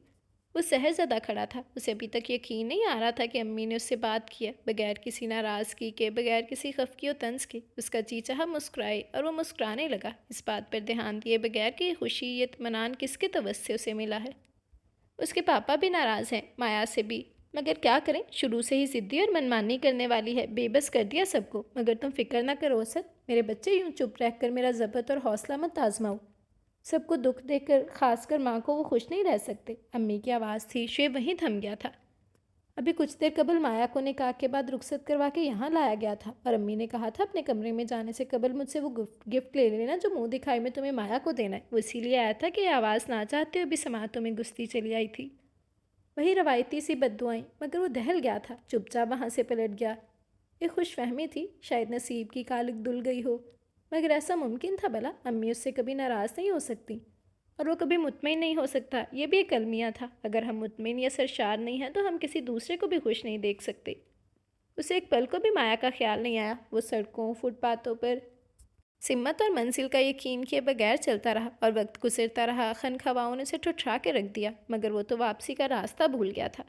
وہ سحر زدہ کھڑا تھا۔ اسے ابھی تک یقین نہیں آ رہا تھا کہ امی نے اس سے بات کی ہے، بغیر کسی ناراضگی کے، بغیر کسی خفگی و طنز کے۔ اس کا جی چاہا مسکرائے، اور وہ مسکرانے لگا، اس بات پر دھیان دیے بغیر کہ یہ خوشی، یہ اطمینان کس کے توسط سے اسے ملا ہے۔ اس کے پاپا بھی ناراض ہیں، مایا سے بھی، مگر کیا کریں، شروع سے ہی ضدی اور منمانی کرنے والی ہے، بے بس کر دیا سب کو۔ مگر تم فکر نہ کرو اسد، میرے بچے، یوں چپ رہ کر میرا ضبط اور حوصلہ مت آزماؤ۔ سب کو دکھ دیکھ کر، خاص کر ماں کو، وہ خوش نہیں رہ سکتے۔ امی کی آواز تھی۔ شعیب وہیں تھم گیا تھا۔ ابھی کچھ دیر قبل مایا کو نکاح کے بعد رخصت کروا کے یہاں لایا گیا تھا، اور امی نے کہا تھا اپنے کمرے میں جانے سے قبل مجھ سے وہ گفٹ لے لینا جو منہ دکھائی میں تمہیں مایا کو دینا ہے۔ وہ اسی لیے آیا تھا کہ یہ آواز نہ چاہتے ہوئے بھی سماعتوں میں گستی چلی آئی تھی۔ وہی روایتی سی بددعائیں، مگر وہ دہل گیا تھا، چپ چاپ وہاں سے پلٹ گیا۔ ایک خوش فہمی تھی، شاید نصیب کی کالک دل گئی ہو، مگر ایسا ممکن تھا بھلا؟ امی اس سے کبھی ناراض نہیں ہو سکتی، اور وہ کبھی مطمئن نہیں ہو سکتا، یہ بھی ایک المیہ تھا۔ اگر ہم مطمئن یا سرشار نہیں ہیں تو ہم کسی دوسرے کو بھی خوش نہیں دیکھ سکتے۔ اسے ایک پل کو بھی مایا کا خیال نہیں آیا۔ وہ سڑکوں، فٹ پاتھوں پر سمت اور منزل کا یقین کیے بغیر چلتا رہا، اور وقت گزرتا رہا۔ خنخواؤں نے اسے ٹھٹھرا کے رکھ دیا، مگر وہ تو واپسی کا راستہ بھول گیا تھا۔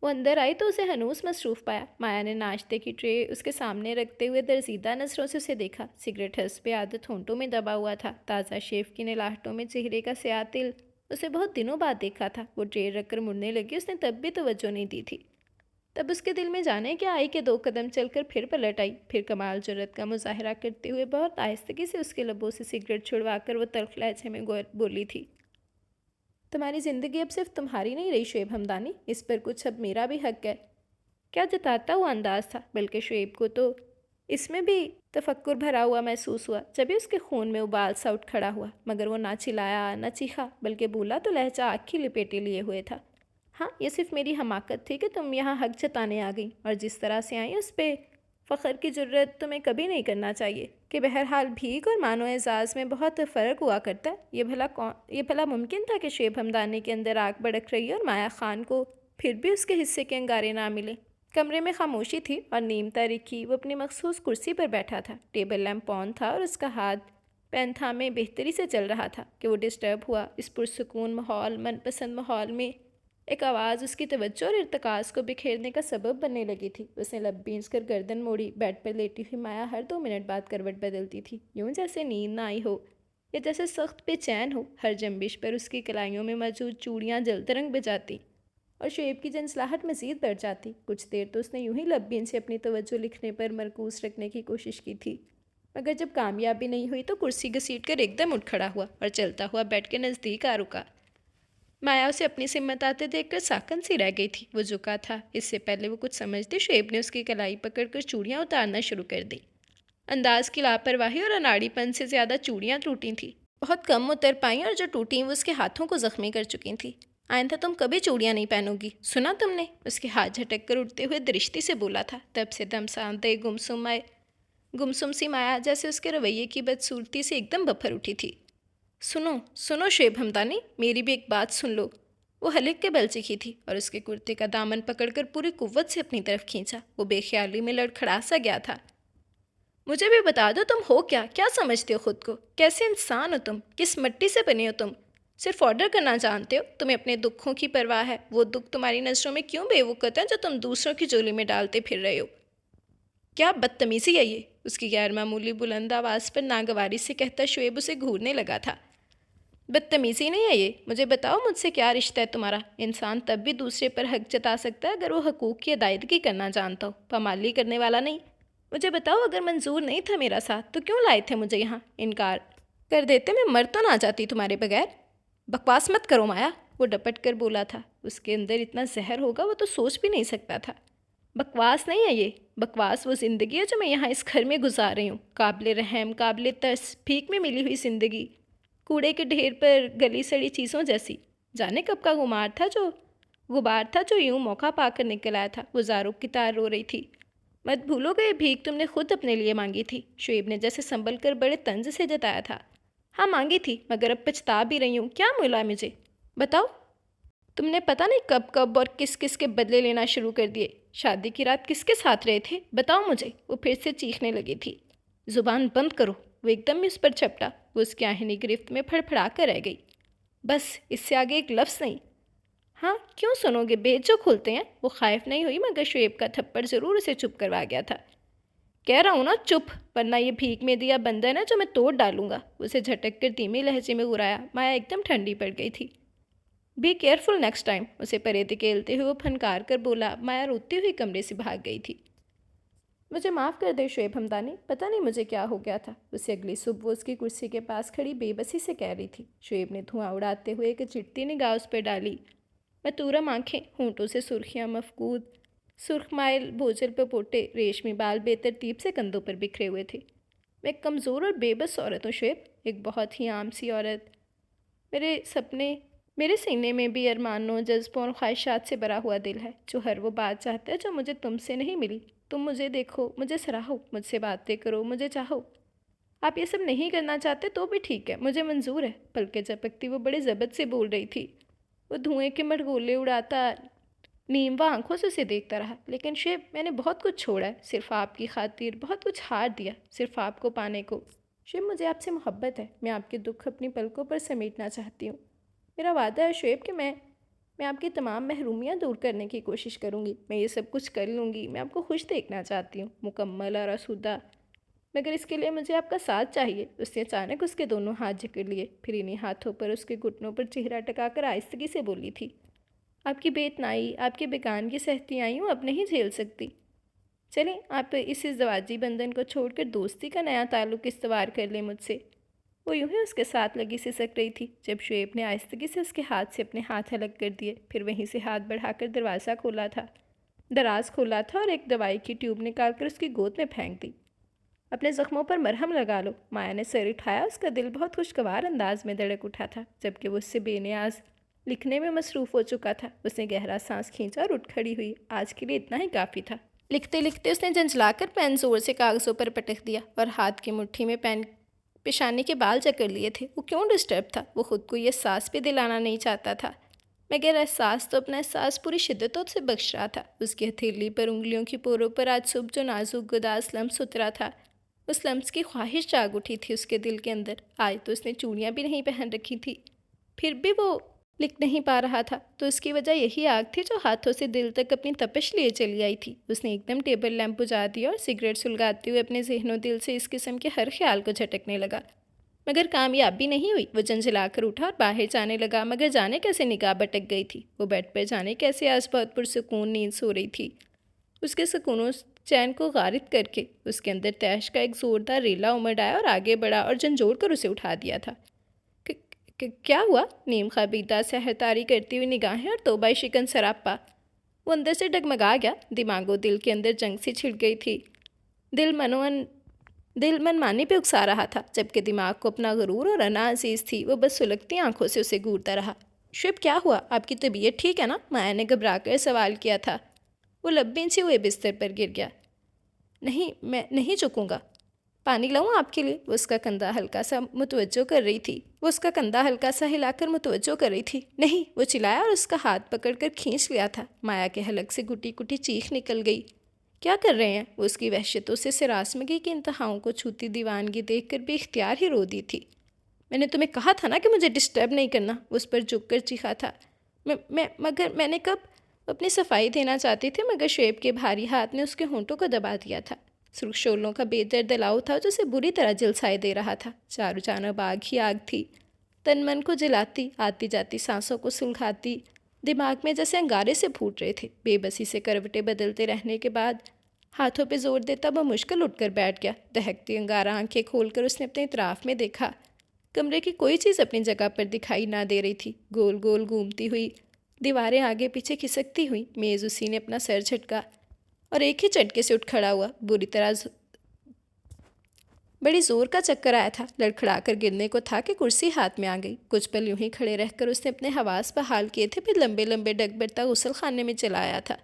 وہ اندر آئی تو اسے ہنوز مصروف پایا۔ مایا نے ناشتے کی ٹرے اس کے سامنے رکھتے ہوئے درزیدہ نظروں سے اسے دیکھا۔ سگریٹ حسب عادت ہونٹوں میں دبا ہوا تھا، تازہ شیف کی نلاہٹوں میں چہرے کا سیاہ تل۔ اسے بہت دنوں بعد دیکھا تھا۔ وہ ٹرے رکھ کر مڑنے لگی، اس نے تب بھی توجہ نہیں دی تھی۔ تب اس کے دل میں جانے کیا آئی کہ 2 قدم چل کر پھر پلٹ آئی، پھر کمال جرأت کا مظاہرہ کرتے ہوئے بہت آہستگی سے اس کے لبوں سے سگریٹ چھڑوا کر وہ تلخ لہجے میں بولی تھی۔ تمہاری زندگی اب صرف تمہاری نہیں رہی شعیب ہمدانی، اس پر کچھ اب میرا بھی حق ہے۔ کیا جتاتا ہوا انداز تھا، بلکہ شعیب کو تو اس میں بھی تفکر بھرا ہوا محسوس ہوا، جبھی اس کے خون میں ابال سا اٹھ کھڑا ہوا، مگر وہ نہ چلایا نہ چیخا، بلکہ بولا تو لہجہ آنکھ کی لپیٹے لیے ہوئے تھا۔ ہاں، یہ صرف میری حماقت تھی کہ تم یہاں حق جتانے آ گئیں، اور جس طرح سے آئیں اس پہ فخر کی جرت تمہیں کبھی نہیں کرنا چاہیے کہ بہرحال بھیک اور مان و اعزاز میں بہت فرق ہوا کرتا ہے۔ یہ بھلا ممکن تھا کہ شعیب ہمدانی کے اندر آگ بھڑک رہی اور مایا خان کو پھر بھی اس کے حصے کے انگارے نہ ملے؟ کمرے میں خاموشی تھی اور نیم تاریکی۔ وہ اپنی مخصوص کرسی پر بیٹھا تھا، ٹیبل لیمپ آن تھا، اور اس کا ہاتھ پین تھامے بہتری سے چل رہا تھا کہ وہ ڈسٹرب ہوا۔ اس پرسکون ماحول، من پسند ماحول میں ایک آواز اس کی توجہ اور ارتکاز کو بکھیرنے کا سبب بننے لگی تھی۔ اس نے لب بھینچ کر گردن موڑی۔ بیڈ پر لیٹی ہوئی مایا ہر 2 منٹ بعد کروٹ بدلتی تھی، یوں جیسے نیند نہ آئی ہو یا جیسے سخت بے چین ہو۔ ہر جنبش پر اس کی کلائیوں میں موجود چوڑیاں جلترنگ بجاتی، اور شعیب کی جنسلاہٹ مزید بڑھ جاتی۔ کچھ دیر تو اس نے یوں ہی لب بھینچ سے اپنی توجہ لکھنے پر مرکوز رکھنے کی کوشش کی تھی، مگر جب کامیابی نہیں ہوئی تو کرسی گھسیٹ کر ایک دم اٹھ کھڑا ہوا اور چلتا ہوا بیڈ کے نزدیک آ رکا۔ مایا اسے اپنی سمت آتے دیکھ کر ساکن سی رہ گئی تھی۔ وہ جھکا تھا۔ اس سے پہلے وہ کچھ سمجھتے شعیب نے اس کی کلائی پکڑ کر چوڑیاں اتارنا شروع کر دی۔ انداز کی لاپرواہی اور اناڑی پن سے زیادہ چوڑیاں ٹوٹی تھیں، بہت کم اتر پائیں، اور جو ٹوٹیں وہ اس کے ہاتھوں کو زخمی کر چکی تھیں۔ آئندہ تم کبھی چوڑیاں نہیں پہنو گی، سنا تم نے؟ اس کے ہاتھ جھٹک کر اٹھتے ہوئے درشتی سے بولا تھا۔ تب سے دم ساندے گمسم سی مایا جیسے اس کے رویے کی بدصورتی سے ایک دم بپھر اٹھی تھی۔ سنو شعیب ہمدانی، میری بھی ایک بات سن لو۔ وہ ہلک کے بل چکی تھی اور اس کے کرتے کا دامن پکڑ کر پوری قوت سے اپنی طرف کھینچا۔ وہ بے خیالی میں لڑکھڑا سا گیا تھا۔ مجھے بھی بتا دو تم ہو کیا سمجھتے ہو خود کو؟ کیسے انسان ہو تم؟ کس مٹی سے بنے ہو تم؟ صرف آرڈر کرنا جانتے ہو؟ تمہیں اپنے دکھوں کی پرواہ ہے؟ وہ دکھ تمہاری نظروں میں کیوں بے وقت ہیں جو تم دوسروں کی جولی میں ڈالتے پھر رہے ہو؟ کیا بدتمیزی ہے یہ؟ اس کی غیر معمولی بلند آواز پر ناگواری سے کہتا شعیب اسے گھورنے لگا تھا۔ بدتمیزی نہیں ہے یہ، مجھے بتاؤ مجھ سے کیا رشتہ ہے تمہارا؟ انسان تب بھی دوسرے پر حق جتا سکتا ہے اگر وہ حقوق کی ادائیگی کرنا جانتا ہو، پامالی کرنے والا نہیں۔ مجھے بتاؤ اگر منظور نہیں تھا میرا ساتھ تو کیوں لائے تھے مجھے یہاں؟ انکار کر دیتے میں مر تو نہ جاتی تمہارے بغیر۔ بکواس مت کرو مایا، وہ ڈپٹ کر بولا تھا۔ اس کے اندر اتنا زہر ہوگا وہ تو سوچ بھی نہیں سکتا تھا۔ بکواس نہیں ہے یہ، بکواس وہ زندگی ہے جو میں یہاں اس گھر میں گزار رہی ہوں، قابل رحم، قابل ترس، بھیک میں ملی ہوئی زندگی، کوڑے کے ڈھیر پر گلی سڑی چیزوں جیسی۔ جانے کب کا غبار تھا جو یوں موقع پا کر نکل آیا تھا۔ وہ زاروں کی طرح رو رہی تھی۔ مت بھولو گے یہ بھیک تم نے خود اپنے لیے مانگی تھی، شعیب نے جیسے سنبھل کر بڑے طنز سے جتایا تھا۔ ہاں مانگی تھی، مگر اب پچھتا بھی رہی ہوں، کیا ملا مجھے؟ بتاؤ۔ تم نے پتہ نہیں کب اور کس کس کے بدلے لینا شروع کر دیے۔ شادی کی رات کس کے ساتھ رہے تھے؟ بتاؤ مجھے۔ وہ پھر سے چیخنے لگی تھی۔ زبان بند کرو، وہ ایک دم اس پر چھپٹا۔ وہ اس کی آہنی گرفت میں پھڑ پھڑا کر رہ گئی۔ بس اس سے آگے ایک لفظ نہیں۔ ہاں کیوں سنو گے؟ بیچ جو کھولتے ہیں۔ وہ خائف نہیں ہوئی مگر شعیب کا تھپڑ ضرور اسے چپ کروا گیا تھا۔ کہہ رہا ہوں نا چپ، ورنہ یہ بھیک میں دیا بندھن ہے جو میں توڑ ڈالوں گا۔ اسے جھٹک کر دھیمے لہجے میں گرایا۔ مایا ایک دم ٹھنڈی پڑ گئی تھی۔ بی کیئرفل نیکسٹ ٹائم، اسے پرے دھکیلتے ہوئے وہ پھنکار کر بولا۔ مایا روتی ہوئی کمرے سے بھاگ گئی تھی۔ مجھے معاف کر دے شعیب ہمدانی، پتہ نہیں مجھے کیا ہو گیا تھا، اسے اگلی صبح وہ اس کی کرسی کے پاس کھڑی بے بسی سے کہہ رہی تھی۔ شعیب نے دھواں اڑاتے ہوئے ایک چڑتی نگاہ اس پر ڈالی۔ متورم آنکھیں، ہونٹوں سے سرخیاں مفقود، سرخ مائل بوجھل پہ پوٹے ریشمی بال بے ترتیب سے کندھوں پر بکھرے ہوئے تھے۔ میں ایک کمزور اور بے بس عورت ہوں شعیب، ایک بہت ہی عام سی عورت۔ میرے سینے میں بھی ارمانوں، جذبوں اور خواہشات سے بھرا ہوا دل ہے، جو ہر وہ بات چاہتا ہے جو مجھے تم سے نہیں ملی۔ تم مجھے دیکھو، مجھے سراہو، مجھ سے باتیں کرو، مجھے چاہو۔ آپ یہ سب نہیں کرنا چاہتے تو بھی ٹھیک ہے، مجھے منظور ہے۔ پلکیں جھپکتی وہ بڑے ضبط سے بول رہی تھی۔ وہ دھوئیں کے مڑغولے اڑاتا نیموا آنکھوں سے اسے دیکھتا رہا۔ لیکن شعیب، میں نے بہت کچھ چھوڑا ہے، صرف آپ کی خاطر، بہت کچھ ہار دیا، صرف آپ کو پانے کو۔ شعیب مجھے آپ سے محبت ہے، میں آپ کے دکھ اپنی پلکوں پر سمیٹنا چاہتی ہوں۔ میرا وعدہ ہے شعیب کہ میں آپ کی تمام محرومیاں دور کرنے کی کوشش کروں گی، میں یہ سب کچھ کر لوں گی، میں آپ کو خوش دیکھنا چاہتی ہوں، مکمل اور آسودہ، مگر اس کے لیے مجھے آپ کا ساتھ چاہیے۔ اس نے اچانک اس کے دونوں ہاتھ جکڑ لیے، پھر انہیں ہاتھوں پر اس کے گھٹنوں پر چہرہ ٹکا کر آہستگی سے بولی تھی۔ آپ کی بے اتنائی، آپ کے بیگانگی سہتی آئی ہوں، اب نہیں جھیل سکتی۔ چلیں آپ اس ازدواجی بندھن کو چھوڑ کر دوستی کا نیا تعلق استوار کر لیں مجھ سے۔ وہ یوں ہی اس کے ساتھ لگی سسک رہی تھی جب شعیب نے آہستگی سے اس کے ہاتھ سے اپنے ہاتھ الگ کر دیے، پھر وہیں سے ہاتھ بڑھا کر دراز کھولا تھا اور ایک دوائی کی ٹیوب نکال کر اس کی گود میں پھینک دی۔ اپنے زخموں پر مرہم لگا لو۔ مایا نے سر اٹھایا۔ اس کا دل بہت خوشگوار انداز میں دھڑک اٹھا تھا، جبکہ وہ اس سے بے نیاز لکھنے میں مصروف ہو چکا تھا۔ اس نے گہرا سانس کھینچا اور اٹھ کھڑی ہوئی۔ آج کے لیے اتنا ہی کافی تھا۔ لکھتے لکھتے اس نے جھنجھلا کر پین زور سے کاغذوں پر پٹک دیا اور ہاتھ کی مٹھی میں پین پیشانی کے بال جکڑ لیے تھے۔ وہ کیوں ڈسٹرب تھا؟ وہ خود کو یہ احساس بھی دلانا نہیں چاہتا تھا، مگر احساس تو اپنا احساس پوری شدتوں سے بخش رہا تھا۔ اس کی ہتھیلی پر انگلیوں کی پوروں پر آج صبح جو نازک گداز لمس اترا تھا، اس لمس کی خواہش جاگ اٹھی تھی اس کے دل کے اندر۔ آج تو اس نے چوڑیاں بھی نہیں پہن رکھی تھی، پھر بھی وہ لکھ نہیں پا رہا تھا، تو اس کی وجہ یہی آگ تھی جو ہاتھوں سے دل تک اپنی تپش لیے چلی آئی تھی۔ اس نے ایک دم ٹیبل لیمپ بجھا دیا اور سگریٹ سلگاتے ہوئے اپنے ذہن و دل سے اس قسم کے ہر خیال کو جھٹکنے لگا، مگر کامیاب بھی نہیں ہوئی۔ وہ جھنجھلا کر اٹھا اور باہر جانے لگا، مگر جانے کیسے نگاہ بٹک گئی تھی۔ وہ بیڈ پر جانے کیسے آج بہت پرسکون نیند سو رہی تھی۔ اس کے سکون و چین کو غارت کر کے اس کے اندر تیش کا ایک زوردار ریلا امڑ آیا اور آگے بڑھا اور جھنجھوڑ کر اسے اٹھا دیا تھا۔ کیا ہوا؟ نیم خوابیدہ سحرتاری کرتی ہوئی نگاہیں اور توبہ شکن سراپا۔ وہ اندر سے ڈگمگا گیا۔ دماغ و دل کے اندر جنگ سی چھڑ گئی تھی۔ دل من مانی پہ اکسا رہا تھا، جبکہ دماغ کو اپنا غرور اور انا عزیز تھی۔ وہ بس سلگتی آنکھوں سے اسے گھورتا رہا۔ شعیب کیا ہوا؟ آپ کی طبیعت ٹھیک ہے نا؟ مایا نے گھبرا کر سوال کیا تھا۔ وہ لب بھنچے ہوئے بستر پر گر گیا۔ نہیں، میں نہیں جھکوں گا۔ پانی لاؤں آپ کے لیے؟ وہ اس کا کندھا ہلکا سا ہلا کر متوجہ کر رہی تھی۔ نہیں، وہ چلایا اور اس کا ہاتھ پکڑ کر کھینچ لیا تھا۔ مایا کے حلق سے گھٹی کٹی چیخ نکل گئی۔ کیا کر رہے ہیں؟ وہ اس کی وحشتوں سے سراسمگی کی انتہاؤں کو چھوتی دیوانگی دیکھ کر بے اختیار ہی رو دی تھی۔ میں نے تمہیں کہا تھا نا کہ مجھے ڈسٹرب نہیں کرنا، وہ اس پر جھک کر چیخا تھا۔ مگر میں نے کب؟ اپنی صفائی دینا چاہتی تھی مگر شعیب کے بھاری ہاتھ نے اس کے ہونٹوں کو دبا دیا تھا۔ سرخ شولوں کا بے درد دلاؤ تھا جو اسے بری طرح جلسائے دے رہا تھا۔ چاروں جانب آگ ہی آگ تھی، تن من کو جلاتی، آتی جاتی سانسوں کو سلگاتی، دماغ میں جیسے انگارے سے پھوٹ رہے تھے۔ بے بسی سے کروٹیں بدلتے رہنے کے بعد ہاتھوں پہ زور دیتا وہ مشکل اٹھ کر بیٹھ گیا۔ دہکتی انگارہ آنکھیں کھول کر اس نے اپنے اطراف میں دیکھا۔ کمرے کی کوئی چیز اپنی جگہ پر دکھائی نہ دے رہی تھی، گول گول گھومتی ہوئی، دیواریں آگے پیچھے کھسکتی ہوئی۔ میز اسی نے اپنا سر جھٹکا اور ایک ہی جھٹکے سے اٹھ کھڑا ہوا۔ بڑی زور کا چکر آیا تھا، لڑکھڑا کر گرنے کو تھا کہ کرسی ہاتھ میں آ گئی۔ کچھ پل یوں ہی کھڑے رہ کر اس نے اپنے حواس بحال کیے تھے، پھر لمبے لمبے ڈگ برتا غسل خانے میں چلا آیا تھا۔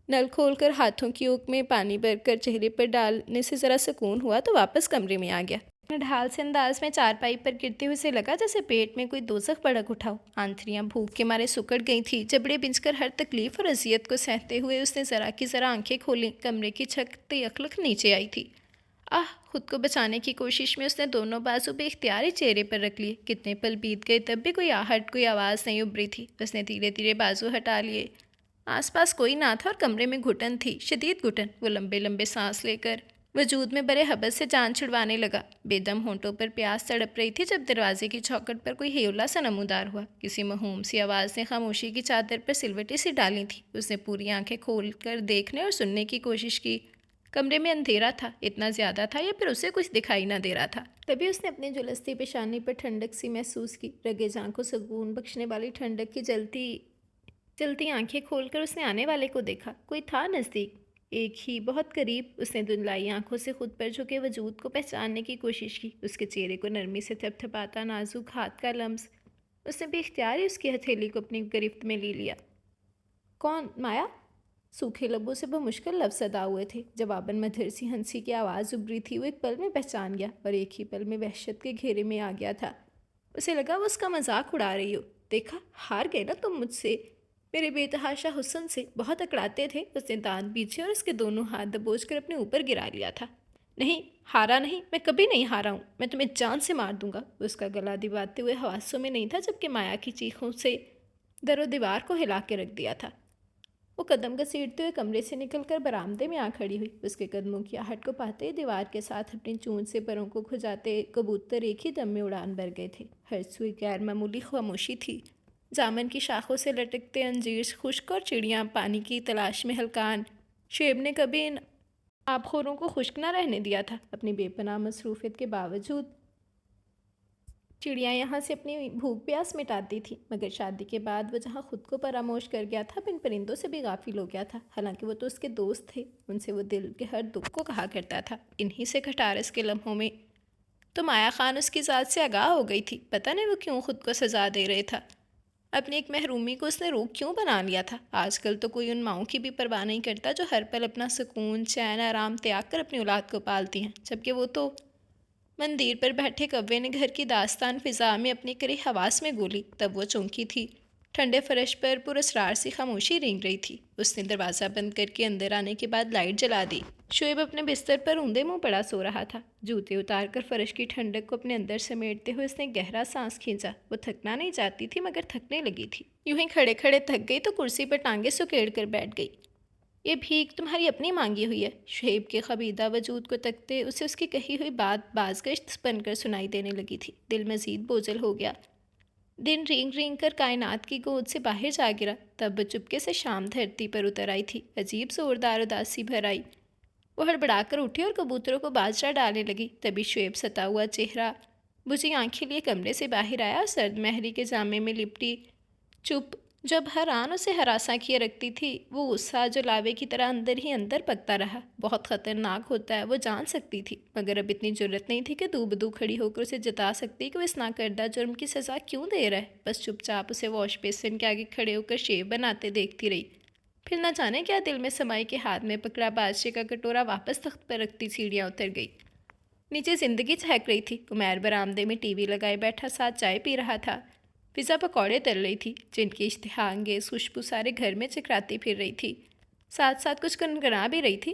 نل کھول کر ہاتھوں کی اوک میں پانی بھر کر چہرے پر ڈالنے سے ذرا سکون ہوا تو واپس کمرے میں آ گیا۔ ڈھال سے انداز میں چارپائی پر گرتے ہوئے سے لگا جیسے پیٹ میں کوئی دوزخ بھڑک اٹھا ہو۔ آنتڑیاں بھوک کے مارے سکڑ گئی تھیں۔ جبڑے بنچ کر ہر تکلیف اور اذیت کو سہتے ہوئے اس نے ذرا کی ذرا آنکھیں کھولیں۔ کمرے کی چھت تیخلق نیچے آئی تھی۔ خود کو بچانے کی کوشش میں اس نے دونوں بازو بے اختیار ہی چہرے پر رکھ لیے۔ کتنے پل بیت گئے تب بھی کوئی آہٹ، کوئی آواز نہیں ابھری تھی۔ اس نے دھیرے دھیرے بازو ہٹا لیے۔ آس پاس کوئی نہ تھا اور کمرے میں گھٹن تھی، شدید گھٹن۔ وہ لمبے لمبے سانس لے کر وجود میں برے حبس سے جان چھڑوانے لگا۔ بے دم ہونٹوں پر پیاس تڑپ رہی تھی جب دروازے کی چوکھٹ پر کوئی ہیولا سا نمودار ہوا۔ کسی مہوم سی آواز نے خاموشی کی چادر پر سلوٹیں سی ڈالی تھی۔ اس نے پوری آنکھیں کھول کر دیکھنے اور سننے کی کوشش کی۔ کمرے میں اندھیرا تھا، اتنا زیادہ تھا یا پھر اسے کچھ دکھائی نہ دے رہا تھا۔ تبھی اس نے اپنی جلستی پیشانی پر ٹھنڈک سی محسوس کی، رگے جاں کو سکون بخشنے والی ٹھنڈک کی جلتی آنکھیں کھول کر اس نے آنے والے کو دیکھا۔ کوئی تھا نزدیک، ایک ہی، بہت قریب۔ اس نے دھندلائی آنکھوں سے خود پر جھکے وجود کو پہچاننے کی کوشش کی۔ اس کے چہرے کو نرمی سے تھپ تھپاتا نازک ہاتھ کا لمس۔ اس نے بے اختیار ہی اس کی ہتھیلی کو اپنی گرفت میں لے لیا۔ کون؟ مایا؟ سوکھے لبوں سے بمشکل لفظ ادا ہوئے تھے۔ جواباً مدھر سی ہنسی کی آواز ابری تھی۔ وہ ایک پل میں پہچان گیا اور ایک ہی پل میں وحشت کے گھیرے میں آ گیا تھا۔ اسے لگا وہ اس کا مذاق اڑا رہی ہو۔ دیکھا، ہار گئے نا تم مجھ سے، میرے بے تحاشا حسن سے۔ بہت اکڑاتے تھے۔ اس نے دانت پیچھے اور اس کے دونوں ہاتھ دبوچ کر اپنے اوپر گرا لیا تھا۔ نہیں، ہارا نہیں، میں کبھی نہیں ہارا ہوں، میں تمہیں جان سے مار دوں گا۔ اس کا گلا دباتے ہوئے حواسوں میں نہیں تھا جبکہ مایا کی چیخوں سے در و دیوار کو ہلا کے رکھ دیا تھا۔ وہ قدم گھسیٹتے ہوئے کمرے سے نکل کر برآمدے میں آ کھڑی ہوئی۔ اس کے قدموں کی آہٹ کو پاتے ہی دیوار کے ساتھ اپنی چونچ سے پروں کو کھجاتے کبوتر ایک ہی دم میں اڑان بھر گئے تھے۔ ہر سوئی غیر معمولی خاموشی تھی۔ جامن کی شاخوں سے لٹکتے انجیر خشک اور چڑیاں پانی کی تلاش میں ہلکان۔ شعیب نے کبھی ان آبخوروں کو خشک نہ رہنے دیا تھا۔ اپنی بے پناہ مصروفیت کے باوجود چڑیاں یہاں سے اپنی بھوک پیاس مٹاتی تھی، مگر شادی کے بعد وہ جہاں خود کو فراموش کر گیا تھا، ان پرندوں سے بھی غافل ہو گیا تھا۔ حالانکہ وہ تو اس کے دوست تھے، ان سے وہ دل کے ہر دکھ کو کہا کرتا تھا۔ انہی سے کھٹارس کے لمحوں میں تو مایا خان اس کی ذات سے آگاہ ہو گئی تھی۔ پتہ نہیں وہ کیوں خود کو سزا دے رہے تھا، اپنی ایک محرومی کو اس نے روک کیوں بنا لیا تھا۔ آج کل تو کوئی ان ماؤں کی بھی پرواہ نہیں کرتا جو ہر پل اپنا سکون، چین، آرام تیاگ کر اپنی اولاد کو پالتی ہیں، جبکہ وہ تو مندیر پر بیٹھے کوے نے گھر کی داستان فضا میں اپنی کرے حواس میں گولی، تب وہ چونکی تھی۔ ٹھنڈے فرش پر پراسرار سی خاموشی رینگ رہی تھی۔ اس نے دروازہ بند کر کے اندر آنے کے بعد لائٹ جلا دی۔ شعیب اپنے بستر پر اوندے منہ پڑا سو رہا تھا۔ جوتے اتار کر فرش کی ٹھنڈک کو اپنے اندر سمیٹتے ہوئے اس نے گہرا سانس کھینچا۔ وہ تھکنا نہیں چاہتی تھی مگر تھکنے لگی تھی۔ یوں ہی کھڑے کھڑے تھک گئی تو کرسی پر ٹانگیں سکیڑ کر بیٹھ گئی۔ یہ بھیک تمہاری اپنی مانگی ہوئی ہے؟ شعیب کے خبیدہ وجود کو تکتے اسے اس کی کہی ہوئی بات بازگشت بن کر سنائی دینے لگی تھی۔ دل مزید بوجھل ہو گیا۔ دن رینگ رینگ کر کائنات کی گود سے باہر جا گرا، تب چپکے سے شام دھرتی پر اتر آئی تھی۔ عجیب زوردار اداسی بھر آئی۔ وہ ہڑبڑا کر اٹھی اور کبوتروں کو باجرہ ڈالنے لگی۔ تبھی شعیب ستا ہوا چہرہ بجھی آنکھیں لیے کمرے سے باہر آیا اور سرد مہری کے جامے میں لپٹی چپ جب ہر آن اسے ہراساں کیے رکھتی تھی، وہ غصہ جو لاوے کی طرح اندر ہی اندر پکتا رہا۔ بہت خطرناک ہوتا ہے، وہ جان سکتی تھی، مگر اب اتنی جرت نہیں تھی کہ دو بدو کھڑی ہو کر اسے جتا سکتی کہ وہ اس ناکردہ جرم کی سزا کیوں دے رہا ہے۔ بس چپ چاپ اسے واش بیسن کے آگے کھڑے ہو کر شیو بناتے دیکھتی رہی۔ پھر نہ جانے کیا دل میں سمائی کے ہاتھ میں پکڑا بادشاہ کا کٹورا واپس تخت پر رکھتی سیڑھیاں اتر گئی۔ نیچے زندگی چہک رہی تھی۔ عمیر برآمدے میں ٹی وی لگائے بیٹھا ساتھ چائے پی رہا تھا۔ فضا پکوڑے تل رہی تھی جن کی اشتہا انگیز خوشبو سارے گھر میں چکراتی پھر رہی تھی، ساتھ ساتھ کچھ گنگنا بھی رہی تھی۔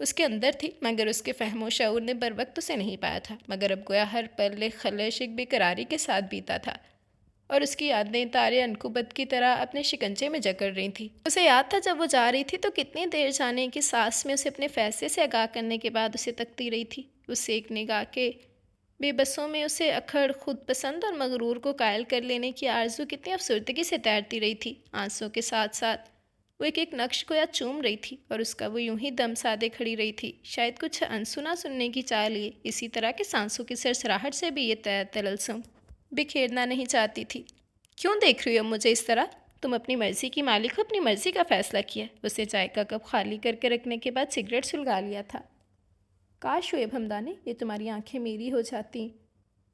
اس کے اندر تھی، مگر اس کے فہم و شعور نے بر وقت اسے نہیں پایا تھا، مگر اب گویا ہر پل ایک خلش ایک بے قراری کے ساتھ بیتا تھا، اور اس کی یادیں تارے عنقبت کی طرح اپنے شکنجے میں جکڑ رہی تھیں۔ اسے یاد تھا جب وہ جا رہی تھی تو کتنی دیر جانے کی سانس میں اسے اپنے فیصلے سے آگاہ کرنے کے بعد اسے تکتی رہی تھی۔ اس ایک نگاہ کے بے بسوں میں اسے اکھڑ، خود پسند اور مغرور کو قائل کر لینے کی آرزو کتنی افسردگی سے تیرتی رہی تھی۔ آنسوں کے ساتھ ساتھ وہ ایک نقش گویا چوم رہی تھی، اور اس کا وہ یوں ہی دم سادے کھڑی رہی تھی، شاید کچھ انسنا سننے کی چاہ لیے، اسی طرح کے سانسوں کی سرسراہٹ سے بھی یہ تلسم بکھیرنا نہیں چاہتی تھی۔ کیوں دیکھ رہی ہو مجھے اس طرح؟ تم اپنی مرضی کی مالک ہو، اپنی مرضی کا فیصلہ کیا۔ اسے چائے کا کپ خالی کر کے رکھنے کے بعد سگریٹ سلگا لیا تھا۔ کاش شعیب ہمدانی، یہ تمہاری آنکھیں میری ہو جاتی،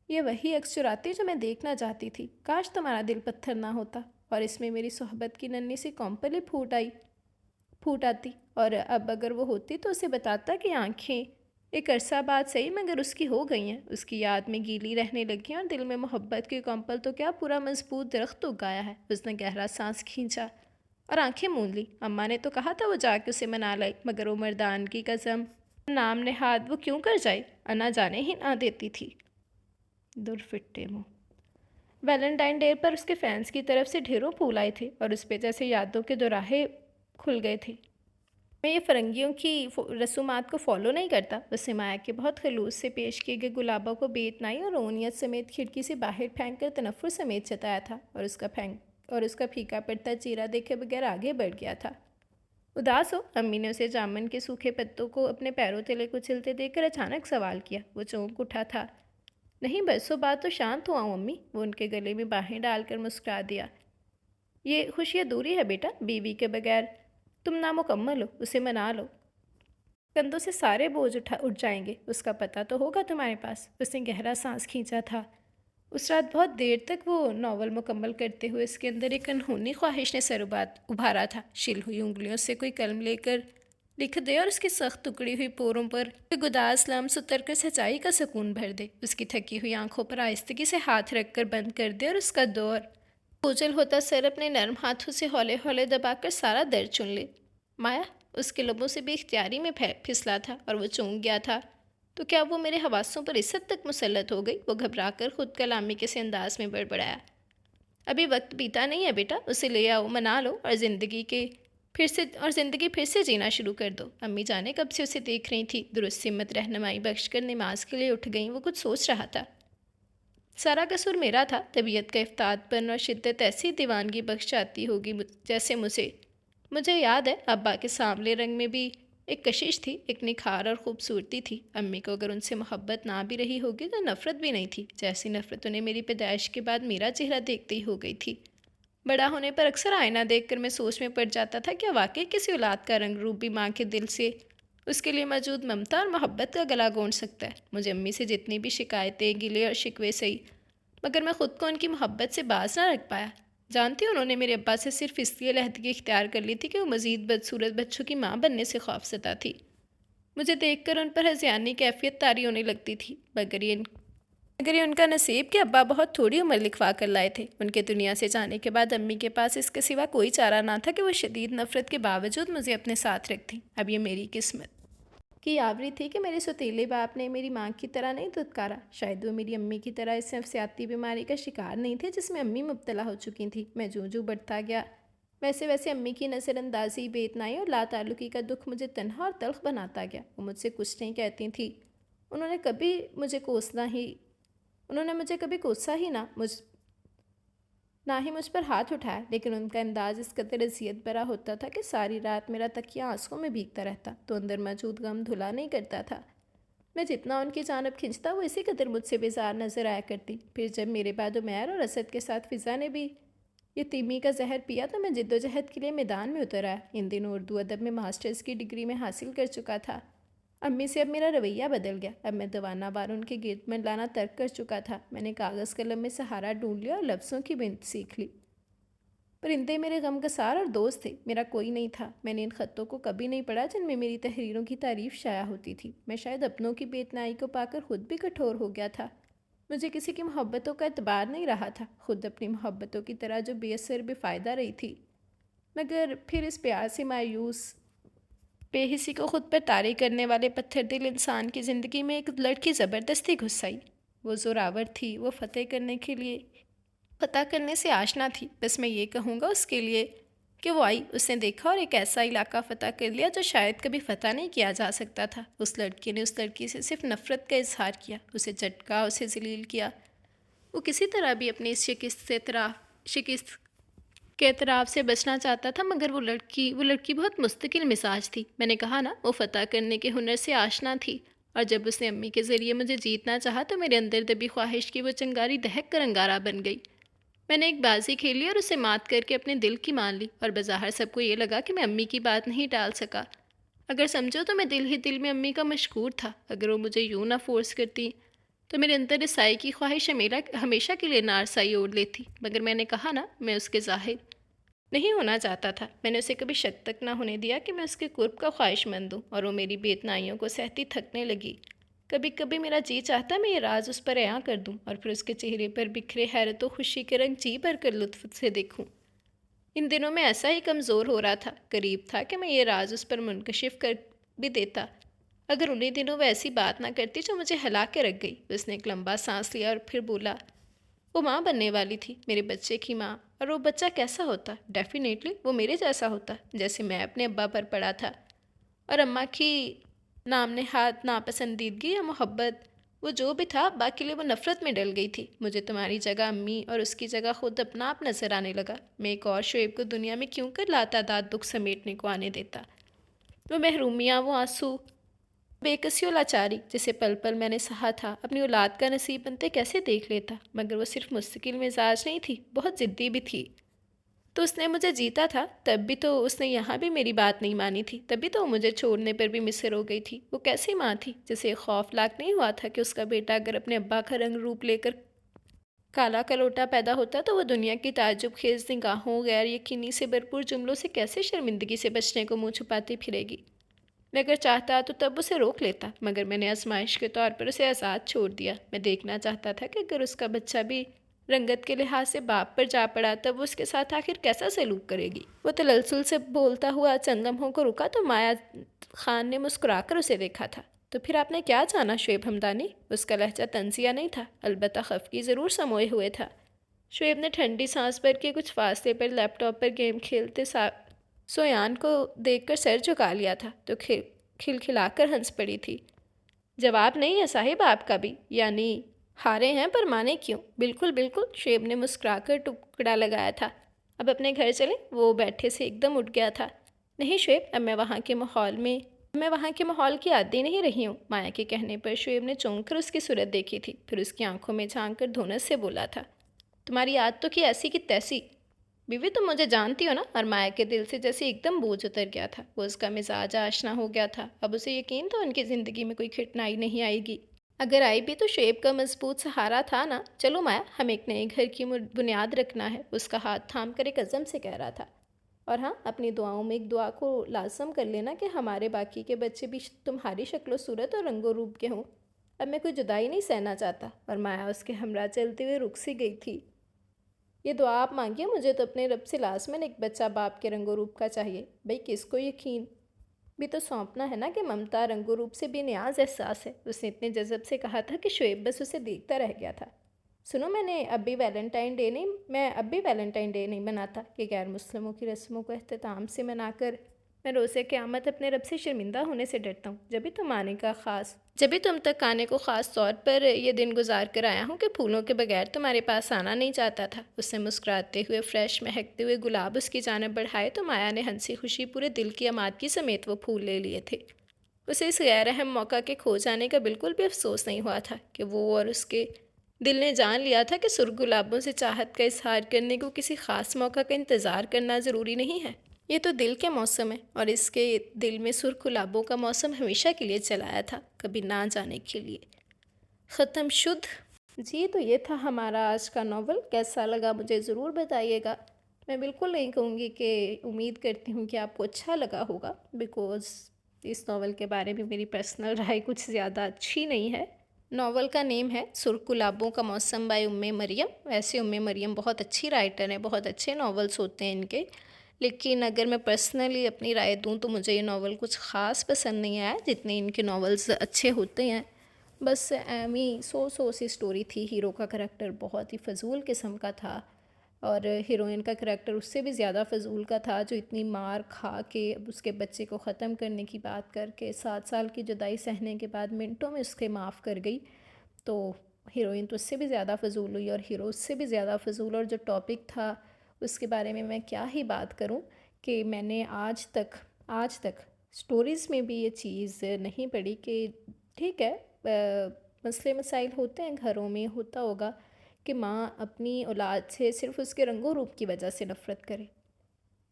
یہ وہی عکس چراتی جو میں دیکھنا چاہتی تھی۔ کاش تمہارا دل پتھر نہ ہوتا اور اس میں میری صحبت کی ننھی سی کونپلی پھوٹ آتی، اور اب اگر وہ ہوتی تو اسے بتاتا کہ آنکھیں ایک عرصہ بعد صحیح مگر اس کی ہو گئی ہیں، اس کی یاد میں گیلی رہنے لگی ہیں، اور دل میں محبت کی کونپل تو کیا پورا مضبوط درخت اگ گیا ہے۔ اس نے گہرا سانس کھینچا اور آنکھیں مون لی۔ اماں نے تو کہا تھا وہ جا کے اسے منا لائے، مگر وہ مردان کی قسم نام نہاد وہ کیوں کر جائے؟ انا جانے ہی نہ دیتی تھی۔ درفٹے منہ۔ ویلنٹائن ڈے پر اس کے فینس کی طرف سے ڈھیروں پھول آئے تھے، اور اس پہ جیسے یادوں کے دوراہے کھل گئے تھے۔ میں یہ فرنگیوں کی رسومات کو فالو نہیں کرتا۔ اسے مایا کے بہت خلوص سے پیش کیے گئے گلابوں کو بے اتنائی اور اونیت سمیت کھڑکی سے باہر پھینک کر تنفر سمیت چتایا تھا، اور اس کا پھیکا پڑتا چہرہ دیکھے بغیر آگے بڑھ گیا تھا۔ اداس ہو؟ امی نے اسے جامن کے سوکھے پتوں کو اپنے پیروں تلے کچلتے دیکھ کر اچانک سوال کیا۔ وہ چونک اٹھا تھا۔ نہیں، برسوں بعد تو شانت ہوا ہوں امی۔ وہ ان کے گلے میں باہیں ڈال کر مسکرا دیا۔ یہ خوشی ادھوری ہے بیٹا، بیوی کے بغیر تم نامکمل ہو، اسے منا لو، کندھوں سے سارے بوجھ اٹھ جائیں گے، اس کا پتہ تو ہوگا تمہارے پاس۔ اس نے گہرا سانس کھینچا تھا۔ اس رات بہت دیر تک وہ ناول مکمل کرتے ہوئے اس کے اندر ایک انہونی خواہش نے سر ابھارا تھا، شل ہوئی انگلیوں سے کوئی قلم لے کر لکھ دے اور اس کی سخت ٹکڑی ہوئی پوروں پر گداز لمس اتر کر سچائی کا سکون بھر دے، اس کی تھکی ہوئی آنکھوں پر آہستگی سے ہاتھ رکھ کر بند کر دے، اور اس کا دور بوجھل ہوتا سر اپنے نرم ہاتھوں سے ہولے ہولے دبا کر سارا درد چن لے۔ مایا، اس کے لبوں سے بے اختیاری میں پھسلا تھا اور وہ چونک گیا تھا۔ تو کیا وہ میرے حواسوں پر اس حد تک مسلط ہو گئی؟ وہ گھبرا کر خود کلامی کے سے انداز میں بڑبڑایا۔ ابھی وقت بیتا نہیں ہے بیٹا، اسے لے آؤ، منا لو، اور زندگی پھر سے جینا شروع کر دو۔ امی جانے کب سے اسے دیکھ رہی تھی، درست سمت رہنمائی بخش کر نماز کے لیے اٹھ گئیں۔ وہ کچھ سوچ رہا تھا۔ سارا قصور میرا تھا، طبیعت کا افتاد پن اور شدت ایسی دیوانگی بخش جاتی ہوگی جیسے مجھے یاد ہے ابا کے سانولے رنگ میں بھی ایک کشش تھی، ایک نکھار اور خوبصورتی تھی۔ امی کو اگر ان سے محبت نہ بھی رہی ہوگی تو نفرت بھی نہیں تھی، جیسی نفرت انہیں میری پیدائش کے بعد میرا چہرہ دیکھتے ہی ہو گئی تھی۔ بڑا ہونے پر اکثر آئینہ دیکھ کر میں سوچ میں پڑ جاتا تھا کہ واقعی کسی اولاد کا رنگ روپ بھی ماں کے دل سے اس کے لیے موجود ممتا اور محبت کا گلا گونڈ سکتا ہے۔ مجھے امی سے جتنی بھی شکایتیں، گلے اور شکوے سہی، مگر میں خود کو ان کی محبت سے باز نہ رکھ پایا۔ جانتی انہوں نے میرے ابا سے صرف اس لیے علیحدگی اختیار کر لی تھی کہ وہ مزید بدصورت بچوں کی ماں بننے سے خوفزدہ تھی۔ مجھے دیکھ کر ان پر ہذیانی کیفیت طاری ہونے لگتی تھی، مگر یہ ان کا نصیب کہ ابا بہت تھوڑی عمر لکھوا کر لائے تھے۔ ان کے دنیا سے جانے کے بعد امی کے پاس اس کے سوا کوئی چارہ نہ تھا کہ وہ شدید نفرت کے باوجود مجھے اپنے ساتھ رکھتیں۔ اب یہ میری قسمت کی آوری تھی کہ میرے سوتیلے باپ نے میری ماں کی طرح نہیں دھتکارا۔ شاید وہ میری امی کی طرح اس نفسیاتی بیماری کا شکار نہیں تھے جس میں امی مبتلا ہو چکی تھیں۔ میں جو بڑھتا گیا ویسے امی کی نظر اندازی، بے اتنائی اور لا تعلقی کا دکھ مجھے تنہا اور تلخ بناتا گیا۔ وہ مجھ سے کچھ نہیں کہتی تھیں، انہوں نے مجھے کبھی کوسا ہی نہ ہی مجھ پر ہاتھ اٹھایا، لیکن ان کا انداز اس قدر اذیت بھرا ہوتا تھا کہ ساری رات میرا تکیہ آنسوؤں میں بھیگتا رہتا تو اندر موجود غم دھلا نہیں کرتا تھا۔ میں جتنا ان کی جانب کھنچتا وہ اسی قدر مجھ سے بیزار نظر آیا کرتی۔ پھر جب میرے بعد عمیر اور اسد کے ساتھ فضا نے بھی یتیمی کا زہر پیا تو میں جد و جہد کے لیے میدان میں اتر آیا۔ ان دنوں اردو ادب میں ماسٹرز کی ڈگری میں حاصل کر چکا تھا۔ امی سے اب میرا رویہ بدل گیا۔ اب میں دوانہ بار ان کے گرد میں لانا ترک کر چکا تھا۔ میں نے کاغذ قلم میں سہارا ڈھونڈ لیا اور لفظوں کی بنت سیکھ لی۔ پرندے میرے غم گسار اور دوست تھے، میرا کوئی نہیں تھا۔ میں نے ان خطوں کو کبھی نہیں پڑھا جن میں میری تحریروں کی تعریف شائع ہوتی تھی۔ میں شاید اپنوں کی بے اتنائی کو پا کر خود بھی کٹھور ہو گیا تھا۔ مجھے کسی کی محبتوں کا اعتبار نہیں رہا تھا، خود اپنی محبتوں کی طرح جو بے اثر بے فائدہ رہی تھی۔ مگر پھر اس پیار سے مایوس بے حسی کو خود پر طاری کرنے والے پتھر دل انسان کی زندگی میں ایک لڑکی زبردستی گھس آئی۔ وہ زوراور تھی، وہ فتح کرنے سے آشنا تھی۔ بس میں یہ کہوں گا اس کے لیے کہ وہ آئی، اس نے دیکھا اور ایک ایسا علاقہ فتح کر لیا جو شاید کبھی فتح نہیں کیا جا سکتا تھا۔ اس لڑکی نے اس لڑکی سے صرف نفرت کا اظہار کیا، اسے جھٹکا، اسے ذلیل کیا۔ وہ کسی طرح بھی اپنی اس شکست کے اعتراف سے بچنا چاہتا تھا، مگر وہ لڑکی بہت مستقل مزاج تھی۔ میں نے کہا نا، وہ فتح کرنے کے ہنر سے آشنا تھی، اور جب اس نے امی کے ذریعے مجھے جیتنا چاہا تو میرے اندر دبی خواہش کی وہ چنگاری دہک کر انگارہ بن گئی۔ میں نے ایک بازی کھیلی اور اسے مات کر کے اپنے دل کی مان لی، اور بظاہر سب کو یہ لگا کہ میں امی کی بات نہیں ٹال سکا۔ اگر سمجھو تو میں دل ہی دل میں امی کا مشکور تھا۔ اگر وہ مجھے یوں نہ فورس کرتی تو میرے اندر اس سائے کی خواہش ہمیشہ کے لیے نارسائی اوڑھ لیتی، مگر میں نے کہا نا، میں اس کے ظاہر نہیں ہونا چاہتا تھا۔ میں نے اسے کبھی شک تک نہ ہونے دیا کہ میں اس کے قرب کا خواہش مند ہوں، اور وہ میری بے اتنائیوں کو سہتی تھکنے لگی۔ کبھی کبھی میرا جی چاہتا میں یہ راز اس پر عیاں کر دوں، اور پھر اس کے چہرے پر بکھرے حیرت و خوشی کے رنگ جی بھر کر لطف سے دیکھوں۔ ان دنوں میں ایسا ہی کمزور ہو رہا تھا، قریب تھا کہ میں یہ راز اس پر منکشف کر بھی دیتا، اگر انہی دنوں وہ ایسی بات نہ کرتی جو مجھے ہلا کے رکھ گئی۔ اس نے ایک لمبا سانس لیا اور پھر بولا، وہ ماں بننے والی تھی، میرے بچے کی ماں، اور وہ بچہ کیسا ہوتا؟ ڈیفینیٹلی وہ میرے جیسا ہوتا، جیسے میں اپنے ابا پر پڑا تھا، اور اماں کی نام نہاد ناپسندیدگی یا محبت، وہ جو بھی تھا، ابا کے لیے وہ نفرت میں ڈل گئی تھی۔ مجھے تمہاری جگہ امی اور اس کی جگہ خود اپنا آپ نظر آنے لگا۔ میں ایک اور شعیب کو دنیا میں کیوں کر لاتعداد دکھ سمیٹنے کو آنے دیتا؟ وہ محرومیاں، وہ آنسو، بے کسی و لاچاری جسے پل پل میں نے سہا تھا، اپنی اولاد کا نصیب بنتے کیسے دیکھ لیتا؟ مگر وہ صرف مستقل مزاج نہیں تھی، بہت ضدی بھی تھی۔ تو اس نے مجھے جیتا تھا، تب بھی تو اس نے یہاں بھی میری بات نہیں مانی تھی، تبھی تو وہ مجھے چھوڑنے پر بھی مصر ہو گئی تھی۔ وہ کیسی ماں تھی جسے خوف لاک نہیں ہوا تھا کہ اس کا بیٹا اگر اپنے ابا کا رنگ روپ لے کر کالا کلوٹا پیدا ہوتا تو وہ دنیا کی تعجب خیز نگاہوں، غیر یقینی سے بھرپور جملوں سے کیسے شرمندگی سے بچنے کو منہ چھپاتی پھرے گی۔ میں اگر چاہتا تو تب اسے روک لیتا، مگر میں نے آزمائش کے طور پر اسے آزاد چھوڑ دیا۔ میں دیکھنا چاہتا تھا کہ اگر اس کا بچہ بھی رنگت کے لحاظ سے باپ پر جا پڑا تب وہ اس کے ساتھ آخر کیسا سلوک کرے گی۔ وہ تلسل سے بولتا ہوا چند لمحوں کو رکا تو مایا خان نے مسکرا کر اسے دیکھا تھا۔ تو پھر آپ نے کیا جانا شعیب ہمدانی؟ اس کا لہجہ طنزیہ نہیں تھا، البتہ خفگی ضرور سموئے ہوئے تھا۔ شعیب نے ٹھنڈی سانس بھر کے کچھ فاصلے پر لیپ ٹاپ پر گیم کھیلتے سویان کو دیکھ کر سر جھکا لیا تھا تو کھلکھلا کر ہنس پڑی تھی۔ جواب نہیں ہے صاحب آپ کا بھی، یعنی ہارے ہیں پر مانے کیوں؟ بالکل بالکل، شعیب نے مسکرا کر ٹکڑا لگایا تھا۔ اب اپنے گھر چلیں؟ وہ بیٹھے سے ایک دم اٹھ گیا تھا۔ نہیں شعیب، اب میں وہاں کے ماحول کی عادی نہیں رہی ہوں۔ مایا کے کہنے پر شعیب نے چونک کر اس کی صورت دیکھی تھی، پھر اس کی آنکھوں میں جھانک کر دھونس سے بولا تھا، تمہاری عادت تو کی ایسی کی تیسی۔ بیوی تم مجھے جانتی ہو نا؟ اور مایا کے دل سے جیسے ایک دم بوجھ اتر گیا تھا، وہ اس کا مزاج آشنا ہو گیا تھا۔ اب اسے یقین تھا ان کی زندگی میں کوئی کھٹنائی نہیں آئے گی، اگر آئی بھی تو شعیب کا مضبوط سہارا تھا نا۔ چلو مایا، ہم ایک نئے گھر کی بنیاد رکھنا ہے، اس کا ہاتھ تھام کر ایک عزم سے کہہ رہا تھا۔ اور ہاں، اپنی دعاؤں میں ایک دعا کو لازم کر لینا کہ ہمارے باقی کے بچے بھی تمہاری شکل و صورت اور رنگ و روپ کے ہوں۔ اب میں کوئی جدائی نہیں سہنا چاہتا۔ اور مایا اس کے ہمراہ چلتے ہوئے رک سی گئی تھی۔ یہ دعا آپ مانگیے، مجھے تو اپنے رب سے لازماً ایک بچہ باپ کے رنگ و روپ کا چاہیے۔ بھئی کس کو یقین بھی تو سونپنا ہے نا کہ ممتا رنگ و روپ سے بے نیاز احساس ہے۔ اس نے اتنے جذب سے کہا تھا کہ شعیب بس اسے دیکھتا رہ گیا تھا۔ سنو، میں اب بھی ویلنٹائن ڈے نہیں مناتا کہ غیر مسلموں کی رسموں کو اختتام سے منا کر میں روزِ قیامت اپنے رب سے شرمندہ ہونے سے ڈرتا ہوں۔ جبھی تم تک آنے کو خاص طور پر یہ دن گزار کر آیا ہوں کہ پھولوں کے بغیر تمہارے پاس آنا نہیں چاہتا تھا۔ اس نے مسکراتے ہوئے فریش مہکتے ہوئے گلاب اس کی جانب بڑھائے تو مایا نے ہنسی خوشی پورے دل کی آمادگی سمیت وہ پھول لے لیے تھے۔ اسے اس غیر اہم موقع کے کھو جانے کا بالکل بھی افسوس نہیں ہوا تھا کہ وہ اور اس کے دل نے جان لیا تھا کہ سرخ گلابوں سے چاہت کا اظہار کرنے کو کسی خاص موقع کا انتظار کرنا ضروری نہیں ہے۔ یہ تو دل کے موسم ہے، اور اس کے دل میں سرخ گلابوں کا موسم ہمیشہ کے لیے چلایا تھا، کبھی نہ جانے کے لیے ختم شد۔ جی، تو یہ تھا ہمارا آج کا ناول۔ کیسا لگا مجھے ضرور بتائیے گا۔ میں بالکل نہیں کہوں گی کہ امید کرتی ہوں کہ آپ کو اچھا لگا ہوگا، بیکوز اس ناول کے بارے میں میری پرسنل رائے کچھ زیادہ اچھی نہیں ہے۔ ناول کا نیم ہے سرخ گلابوں کا موسم بائی مریم۔ ویسے مریم بہت اچھی رائٹر ہیں، بہت اچھے ناولز ہوتے ہیں ان کے، لیکن اگر میں پرسنلی اپنی رائے دوں تو مجھے یہ ناول کچھ خاص پسند نہیں آیا جتنے ان کے ناولز اچھے ہوتے ہیں. بس ایمی سو سی اسٹوری تھی. ہیرو کا کریکٹر بہت ہی فضول قسم کا تھا اور ہیروئن کا کریکٹر اس سے بھی زیادہ فضول کا تھا، جو اتنی مار کھا کے اب اس کے بچے کو ختم کرنے کی بات کر کے 7 سال کی جدائی سہنے کے بعد منٹوں میں اس کے معاف کر گئی. تو ہیروئن تو اس سے بھی زیادہ فضول ہوئی اور ہیرو اس سے بھی زیادہ فضول. اور جو ٹاپک تھا اس کے بارے میں کیا ہی بات کروں کہ میں نے آج تک سٹوریز میں بھی یہ چیز نہیں پڑھی کہ ٹھیک ہے مسئلے مسائل ہوتے ہیں گھروں میں، ہوتا ہوگا کہ ماں اپنی اولاد سے صرف اس کے رنگ و روپ کی وجہ سے نفرت کرے.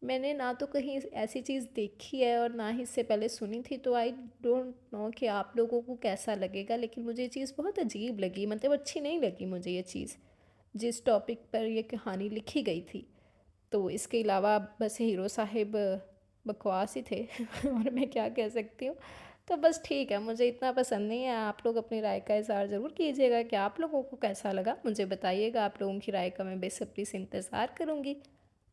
میں نے نہ تو کہیں ایسی چیز دیکھی ہے اور نہ ہی اس سے پہلے سنی تھی، تو آئی ڈونٹ نو کہ آپ لوگوں کو کیسا لگے گا، لیکن مجھے یہ چیز بہت عجیب لگی، مطلب اچھی نہیں لگی مجھے یہ چیز جس ٹاپک پر یہ کہانی لکھی گئی تھی. تو اس کے علاوہ بس ہیرو صاحب بکواس ہی تھے اور میں کیا کہہ سکتی ہوں. تو بس ٹھیک ہے، مجھے اتنا پسند نہیں ہے. آپ لوگ اپنی رائے کا اظہار ضرور کیجیے گا کہ آپ لوگوں کو کیسا لگا، مجھے بتائیے گا. آپ لوگوں کی رائے کا میں بے صبری سے انتظار کروں گی.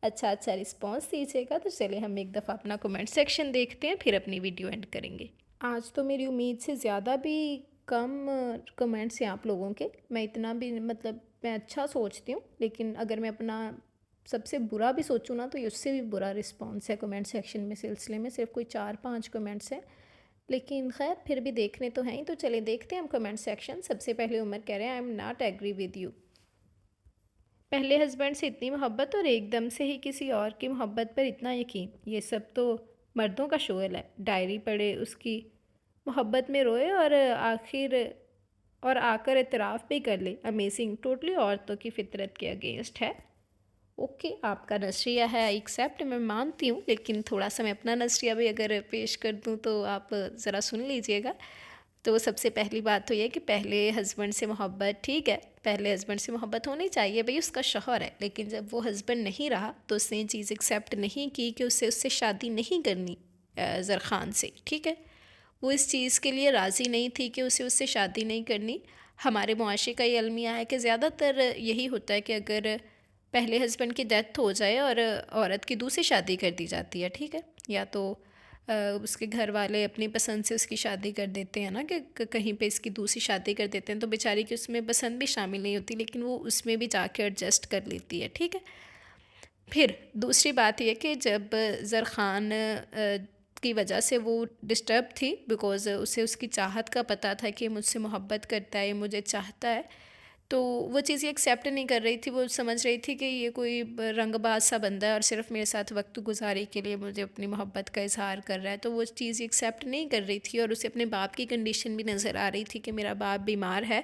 اچھا رسپانس دیجیے گا. تو چلے ہم ایک دفعہ اپنا کمنٹ سیکشن دیکھتے ہیں، پھر اپنی ویڈیو اینڈ کریں گے. آج تو میری امید سے زیادہ بھی کم کمنٹس ہیں آپ لوگوں کے. میں اتنا بھی مطلب میں اچھا سوچتی ہوں، لیکن اگر میں اپنا سب سے برا بھی سوچوں نا تو یہ اس سے بھی برا رسپانس ہے کمنٹ سیکشن میں. سلسلے میں صرف کوئی 4-5 کمنٹس ہیں، لیکن خیر پھر بھی دیکھنے تو ہیں ہی. تو چلے دیکھتے ہیں ہم کمنٹ سیکشن. سب سے پہلے عمر کہہ رہے ہیں I am not agree with you. پہلے ہسبینڈ سے اتنی محبت اور ایک دم سے ہی کسی اور کی محبت پر اتنا یقین، یہ سب تو مردوں کا شغل ہے. ڈائری پڑھے، اس کی محبت میں روئے اور آ کر اعتراف بھی کر لے. امیزنگ، ٹوٹلی عورتوں کی فطرت کے اگینسٹ ہے. اوکے آپ کا نظریہ ہے، آئی ایکسیپٹ، میں مانتی ہوں، لیکن تھوڑا سا میں اپنا نظریہ بھی اگر پیش کر دوں تو آپ ذرا سن لیجئے گا. تو سب سے پہلی بات تو یہ کہ پہلے ہسبینڈ سے محبت ٹھیک ہے، پہلے ہسبینڈ سے محبت ہونی چاہیے، بھئی اس کا شوہر ہے. لیکن جب وہ ہسبینڈ نہیں رہا تو اس نے یہ چیز ایکسیپٹ نہیں کی کہ اس سے شادی نہیں کرنی زرخان سے. ٹھیک ہے، وہ اس چیز کے لیے راضی نہیں تھی کہ اس سے شادی نہیں کرنی. ہمارے معاشرے کا یہ المیہ ہے کہ زیادہ تر یہی ہوتا ہے کہ اگر پہلے ہسبینڈ کی ڈیتھ ہو جائے اور عورت کی دوسری شادی کر دی جاتی ہے. ٹھیک ہے، یا تو اس کے گھر والے اپنی پسند سے اس کی شادی کر دیتے ہیں نا، کہ کہیں پہ اس کی دوسری شادی کر دیتے ہیں تو بیچاری کی اس میں پسند بھی شامل نہیں ہوتی، لیکن وہ اس میں بھی جا کے ایڈجسٹ کر لیتی ہے. ٹھیک ہے، پھر دوسری بات یہ کہ جب زرخان کی وجہ سے وہ ڈسٹرب تھی، بیکاز اسے اس کی چاہت کا پتہ تھا کہ مجھ سے محبت کرتا ہے، مجھے چاہتا ہے، تو وہ چیز یہ ایکسیپٹ نہیں کر رہی تھی. وہ سمجھ رہی تھی کہ یہ کوئی رنگ باز سا بندہ ہے اور صرف میرے ساتھ وقت گزاری کے لیے مجھے اپنی محبت کا اظہار کر رہا ہے. تو وہ چیز ایکسیپٹ نہیں کر رہی تھی اور اسے اپنے باپ کی کنڈیشن بھی نظر آ رہی تھی کہ میرا باپ بیمار ہے.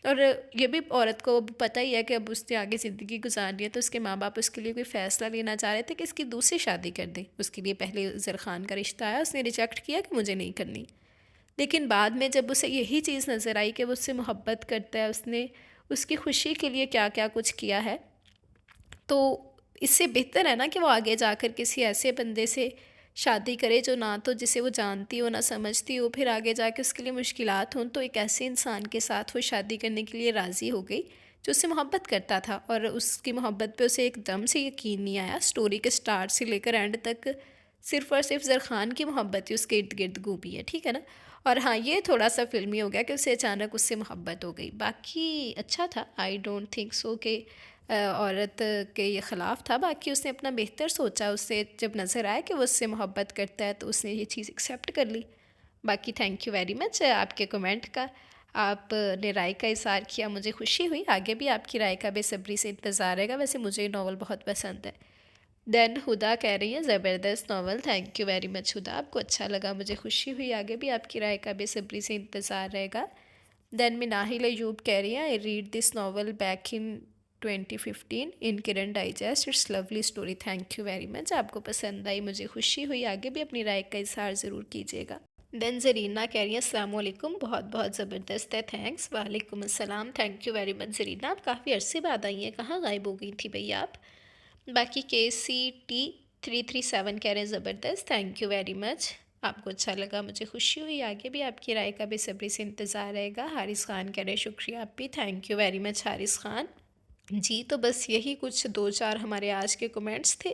اور یہ بھی عورت کو پتہ ہی ہے کہ اب اس نے آگے زندگی گزارنی ہے، تو اس کے ماں باپ اس کے لیے کوئی فیصلہ لینا چاہ رہے تھے کہ اس کی دوسری شادی کر دیں. اس کے لیے پہلے زرخان کا رشتہ آیا، اس نے ریجیکٹ کیا کہ مجھے نہیں کرنی. لیکن بعد میں جب اسے یہی چیز نظر آئی کہ وہ اس سے محبت کرتا ہے، اس نے اس کی خوشی کے لیے کیا کیا کچھ کیا ہے، تو اس سے بہتر ہے نا کہ وہ آگے جا کر کسی ایسے بندے سے شادی کرے جو نہ تو جسے وہ جانتی ہو نہ سمجھتی ہو، پھر آگے جا کے اس کے لیے مشکلات ہوں. تو ایک ایسے انسان کے ساتھ وہ شادی کرنے کے لیے راضی ہو گئی جو اس سے محبت کرتا تھا، اور اس کی محبت پہ اسے ایک دم سے یقین نہیں آیا. اسٹوری کے سٹارٹ سے لے کر اینڈ تک صرف اور صرف زرخان کی محبت ہی اس کے ارد گرد گھومی ہے. ٹھیک ہے نا. اور ہاں یہ تھوڑا سا فلمی ہو گیا کہ اسے اچانک اس سے محبت ہو گئی. باقی اچھا تھا، آئی ڈونٹ تھنک سو کہ عورت کے یہ خلاف تھا. باقی اس نے اپنا بہتر سوچا، اس سے جب نظر آیا کہ وہ اس سے محبت کرتا ہے تو اس نے یہ چیز ایکسیپٹ کر لی. باقی تھینک یو ویری مچ آپ کے کمنٹ کا، آپ نے رائے کا اظہار کیا، مجھے خوشی ہوئی. آگے بھی آپ کی رائے کا بے صبری سے انتظار رہے گا. ویسے مجھے یہ ناول بہت پسند ہے. دین ہدا کہہ رہی ہیں زبردست novel. Thank you very much Huda, آپ کو اچھا لگا، مجھے خوشی ہوئی. آگے بھی آپ کی رائے کا بے صبری سے انتظار رہے گا. دین مناہل ایوب کہہ رہی ہیں I read this novel back in 2015 in Kiran digest, it's lovely story. Thank you very much, آپ کو پسند آئی، مجھے خوشی ہوئی. آگے بھی اپنی رائے کا اظہار ضرور کیجیے گا. دین زرینہ کہہ رہی ہیں السلام علیکم، بہت بہت زبردست ہے، تھینکس. وعلیکم السلام، تھینک یو ویری مچ زرینہ، آپ کافی عرصے بعد آئی ہیں، کہاں غائب ہو گئی تھی بھئی آپ. باقی KCT337 کہہ رہے ہیں زبردست. تھینک یو ویری مچ، آپ کو اچھا لگا، مجھے خوشی ہوئی. آگے بھی آپ کی رائے کا بے صبری سے انتظار رہے گا. حارث خان کہہ رہے ہیں شکریہ آپ بھی. Thank you very much Haris Khan. جی تو بس یہی کچھ 2-4 ہمارے آج کے کمنٹس تھے.